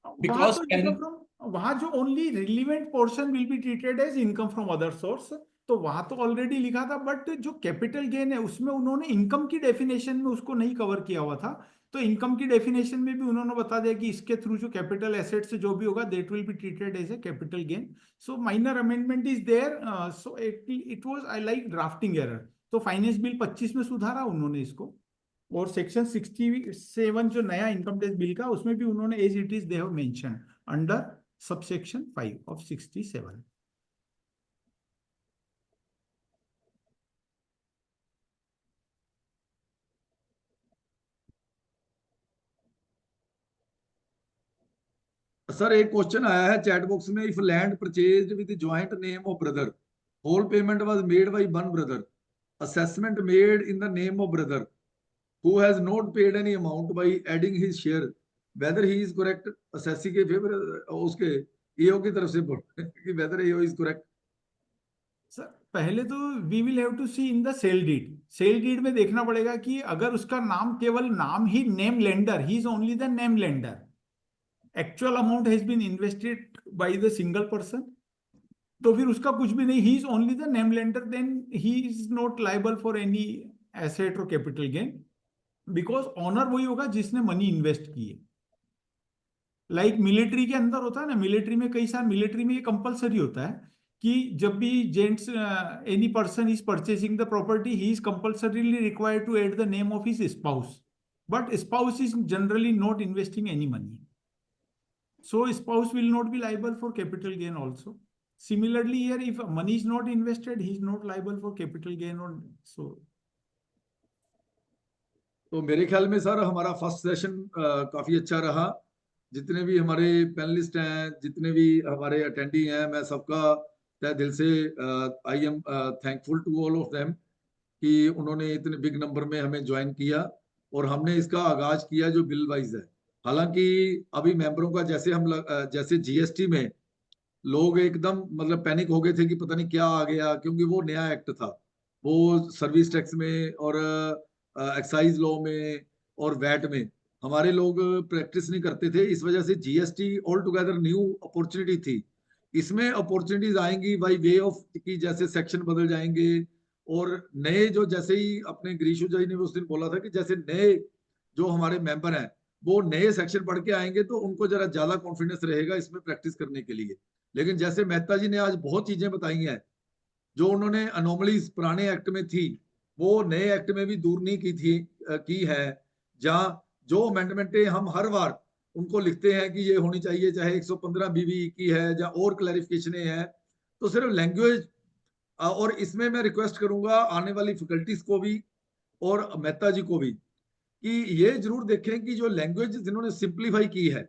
[SPEAKER 4] वहां
[SPEAKER 8] बिकॉज
[SPEAKER 4] तो वहां जो only relevant portion will be treated as income from other source, तो वहां तो ऑलरेडी लिखा था। बट जो कैपिटल गेन है, उसमें उन्होंने इनकम की डेफिनेशन में उसको नहीं कवर किया हुआ था, तो इनकम की डेफिनेशन में भी उन्होंने बता दिया कि इसके थ्रू जो कैपिटल एसेट से जो भी होगा, that will be treated as a capital gain. So minor amendment is there, so it was I like drafting error. तो फाइनेंस बिल 25 में सुधारा उन्होंने इसको, और सेक्शन 67 जो नया इनकम टैक्स बिल का, उसमें भी उन्होंने as it is they have mention under subsection 5 of 67।
[SPEAKER 1] Sir एक क्वेश्चन आया है चैट बॉक्स में, if land purchased with joint name of brother, whole payment was made by one brother, assessment made in the name of brother who has not paid any amount by adding his share, whether he is correct? assessee के favour उसके EO की तरफ से कि whether EO is correct।
[SPEAKER 4] Sir पहले तो we will have to see in the sale deed. Sale deed में देखना पड़ेगा कि अगर उसका नाम केवल नाम ही name lender, he is only the name lender, actual amount has been invested by the single person, तो फिर उसका कुछ भी नहीं, he is only the name lender, then he is not liable for any asset और capital gain, because honour वही होगा जिसने मनी इन्वेस्ट की है। लाइक मिलिट्री के अंदर होता है ना, मिलिट्री में कई सारे मिलिट्री में ये कंपलसरी होता है कि जब भी gents any person is purchasing the property, he is compulsorily required to add the name of his spouse, but spouse is generally not investing any money, so spouse will not be liable for capital gain also. Similarly here, if money is not invested, he is not liable for capital gain or so.
[SPEAKER 1] तो मेरे ख्याल में sir हमारा first session काफी अच्छा रहा। जितने भी हमारे पैनलिस्ट हैं, जितने भी हमारे अटेंडी हैं, मैं सबका तहे दिल से I am thankful to all of them कि उन्होंने इतने बिग नंबर में हमें ज्वाइन किया और हमने इसका आगाज किया जो बिल वाइज है। हालांकि अभी मेंबरों का जैसे GST में लोग एकदम मतलब पैनिक हो गए थे कि पता नहीं क्या आ गया, क्योंकि वो नया एक्ट था, वो सर्विस टैक्स में और एक्साइज लॉ में और वैट में हमारे लोग प्रैक्टिस नहीं करते थे, इस वजह से GST all together new opportunity थी। इसमें अपॉर्चुनिटीज आएंगी बाई वे ऑफ कि जैसे सेक्शन बदल जाएंगे और नए जो, जैसे ही अपने ग्रीशु जी ने उस दिन बोला था कि जैसे नए जो हमारे मेंबर हैं वो नए सेक्शन पढ़ के आएंगे तो उनको जरा ज्यादा कॉन्फिडेंस रहेगा इसमें प्रैक्टिस करने के लिए। लेकिन जैसे मेहता जी ने आज बहुत चीजें बताई हैं जो उन्होंने अनोमलीज पुराने एक्ट में थी वो नए एक्ट में भी दूर नहीं की है। जहां जो अमेंडमेंटें हम हर बार उनको लिखते हैं कि ये होनी चाहिए, चाहे 115 बीबी की है या और क्लैरिफिकेशन है, तो सिर्फ लैंग्वेज। और इसमें मैं रिक्वेस्ट करूंगा आने वाली फैकल्टीज को भी और मेहता जी को भी कि ये जरूर देखें कि जो लैंग्वेज जिन्होंने सिंप्लीफाई की है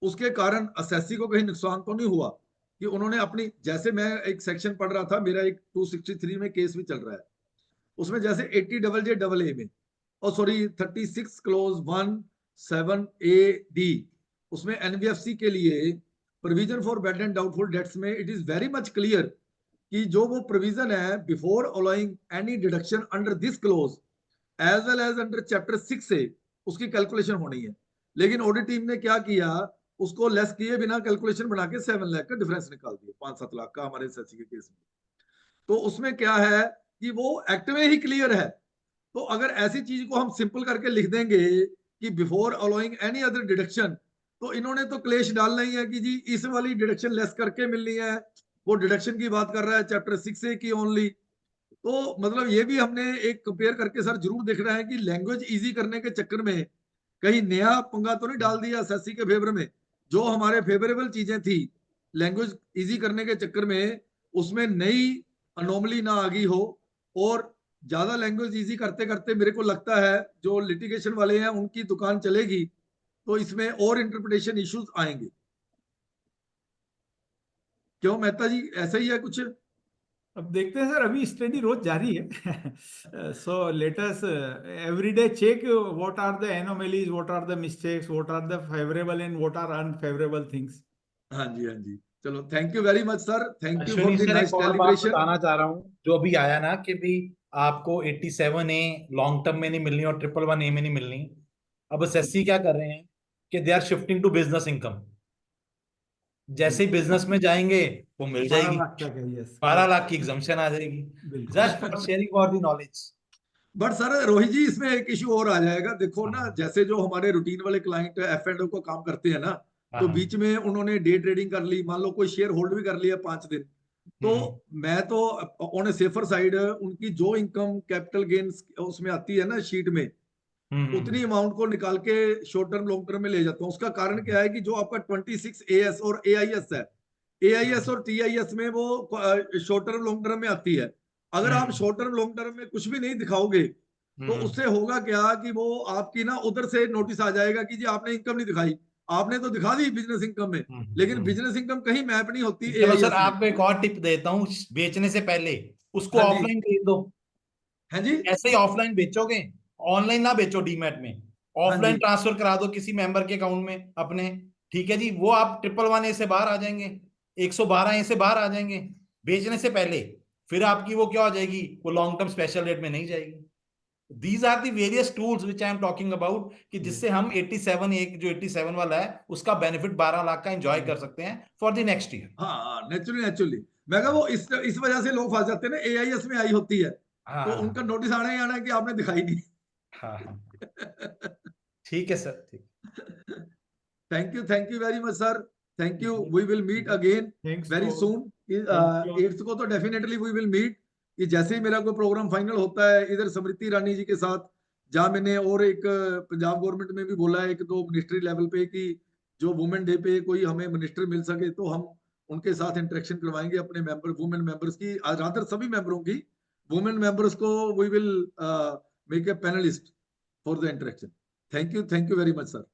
[SPEAKER 1] उसके कारण असेसी को कहीं नुकसान तो नहीं हुआ कि उन्होंने अपनी, जैसे मैं एक सेक्शन पढ़ रहा था, मेरा एक 263 में केस भी चल रहा है, उसमें जैसे 80JJAA में, और सॉरी 36 क्लोज 17A-D, उसमें एनबीएफसी के लिए provision for bad and doubtful debts में it is very much clear कि जो वो प्रोविजन है before allowing any deduction under this clause as well as under chapter 6 से उसकी कैलकुलेशन होनी है। लेकिन ऑडिट टीम ने क्या किया, उसको लेस किए बिना कैलकुलेशन बना के 7 लाख का डिफरेंस निकाल दिया, 5-7 लाख का हमारे एसएससी के केस में। तो उसमें क्या है कि वो एक्ट में ही क्लियर है। तो अगर ऐसी चीज को हम सिंपल करके लिख देंगे कि before allowing any other deduction, तो इन्होंने तो क्लेश डालना ही है कि जी इस वाली डिडक्शन लेस करके मिलनी है, वो डिडक्शन की बात कर रहा है चैप्टर 6A की ओनली। तो मतलब ये भी हमने एक कंपेयर करके सर जरूर देखना है कि लैंग्वेज इजी करने के चक्कर में कहीं नया पंगा तो नहीं डाल दिया एसएससी के फेवर में। जो हमारे फेवरेबल चीजें थी लैंग्वेज इजी करने के चक्कर में उसमें नई अनोमली ना आ गई हो। और ज्यादा लैंग्वेज इजी करते करते मेरे को लगता है जो लिटिगेशन वाले हैं उनकी दुकान चलेगी, तो इसमें और इंटरप्रिटेशन इश्यूज आएंगे। क्यों मेहता जी, ऐसा ही है कुछ?
[SPEAKER 4] अब देखते हैं सर, अभी स्टडी रोज जारी है। So let us every day check what are the anomalies, what are the mistakes, what are the favourable and what are unfavourable things.
[SPEAKER 1] हाँ जी, हाँ जी, चलो thank you very much sir, thank you for
[SPEAKER 8] Ashwini
[SPEAKER 1] the
[SPEAKER 8] sir, एक
[SPEAKER 1] nice
[SPEAKER 8] और बात
[SPEAKER 1] calibration.
[SPEAKER 8] बताना चाह रहा हूँ जो अभी आया ना कि भी आपको 87A लॉन्ग टर्म में नहीं मिलनी और 111A में नहीं मिलनी। अब एसएससी क्या कर रहे हैं कि they are shifting to business income. जैसे ही बिजनेस में जाएंगे वो मिल
[SPEAKER 4] 12
[SPEAKER 8] जाएगी,
[SPEAKER 4] लाख तक है, यस
[SPEAKER 8] 12 लाख की एग्जम्पशन आ जाएगी। जस्ट फॉर
[SPEAKER 1] बिल्कुल।
[SPEAKER 8] Sharing for the knowledge.
[SPEAKER 1] But sir Rohit ji इसमें एक इशू और आ जाएगा, देखो ना,
[SPEAKER 8] हाँ
[SPEAKER 1] जैसे जो हमारे रूटीन वाले क्लाइंट F&O को काम करते हैं ना, तो
[SPEAKER 8] हाँ।
[SPEAKER 1] बीच में उन्होंने डे ट्रेडिंग कर ली, मान लो कोई शेयर होल्ड भी कर लिया 5 दिन, तो
[SPEAKER 8] हम्म
[SPEAKER 1] मैं तो ऑन ए सेफर साइड उनकी जो इनकम कैपिटल गेन्स उसमें आती है ना शीट में,
[SPEAKER 8] हम्म
[SPEAKER 1] उतनी अमाउंट को निकाल के शॉर्ट टर्म लॉन्ग टर्म में ले जाता हूँ। उसका कारण क्या है कि जो आपका 26AS और AIS है, AIS और TIS में वो शॉर्ट टर्म लॉन्ग टर्म में आती है। अगर आप
[SPEAKER 8] हम्म
[SPEAKER 1] शॉर्ट टर्म लॉन्ग टर्म में कुछ भी नहीं दिखाओगे तो
[SPEAKER 8] हम्म
[SPEAKER 1] उससे होगा क्या कि वो आपकी ना उधर से नोटिस आ जाएगा कि जी आपने इनकम नहीं दिखाई। आपने तो दिखा दी बिजनेस इनकम में, लेकिन
[SPEAKER 8] हम्म।
[SPEAKER 1] बिजनेस इनकम कहीं मैप नहीं होती
[SPEAKER 8] चलो सर,
[SPEAKER 1] AIS में।
[SPEAKER 8] आपको एक और टिप देता हूँ, बेचने से पहले उसको
[SPEAKER 1] हाँ जी,
[SPEAKER 8] ऑफलाइन खरीद दो।
[SPEAKER 1] हाँ जी,
[SPEAKER 8] ऐसे ही ऑफलाइन बेचोगे, ऑनलाइन ना बेचो डीमैट में।
[SPEAKER 1] हाँ जी।
[SPEAKER 8] ऑफलाइन ट्रांसफर करा दो किसी मेंबर के अकाउंट में अपने। ठीक है जी, वो आप 111A से बाहर आ जाएंगे, 112A से बाहर आ जाएंगे बेचने से पहले। फिर आपकी वो क्या हो जाएगी, वो लॉन्ग टर्म स्पेशल रेट में नहीं जाएगी। These are the various tools which I am talking about कि जिससे हम 87 एक जो 87 वाला है उसका बेनिफिट 12 लाख का एंजॉय कर सकते हैं फॉर द नेक्स्ट ईयर।
[SPEAKER 1] हाँ नेचुरली नेचुरली, मैं कहा वो इस वजह से लोग फंस जाते हैं ना, AIS में आई होती है
[SPEAKER 8] हाँ
[SPEAKER 1] तो उनका
[SPEAKER 8] हाँ
[SPEAKER 1] नोटिस आना ही आना है कि आपने दिखाई नहीं।
[SPEAKER 8] हाँ हाँ। ठीक है सर, ठीक।
[SPEAKER 1] Thank you very much sir, thank you,
[SPEAKER 4] जी,
[SPEAKER 1] we will meet again
[SPEAKER 4] thanks
[SPEAKER 1] very
[SPEAKER 4] to,
[SPEAKER 1] soon.
[SPEAKER 4] Thank you.
[SPEAKER 1] 8th को तो डेफिनेटली वी विल मीट, कि जैसे ही मेरा कोई प्रोग्राम फाइनल होता है इधर स्मृति ईरानी जी के साथ, जहां मैंने और एक पंजाब गवर्नमेंट में भी बोला है एक दो मिनिस्ट्री लेवल पे कि जो वुमेन डे पे कोई हमें मिनिस्टर मिल सके तो हम उनके साथ इंटरेक्शन करवाएंगे अपने मेंबर वुमेन मेंबर्स की, रादर सभी मेंबरों की, वुमेन मेंबर्स को we will make a panelist for the interaction. Thank you very much sir.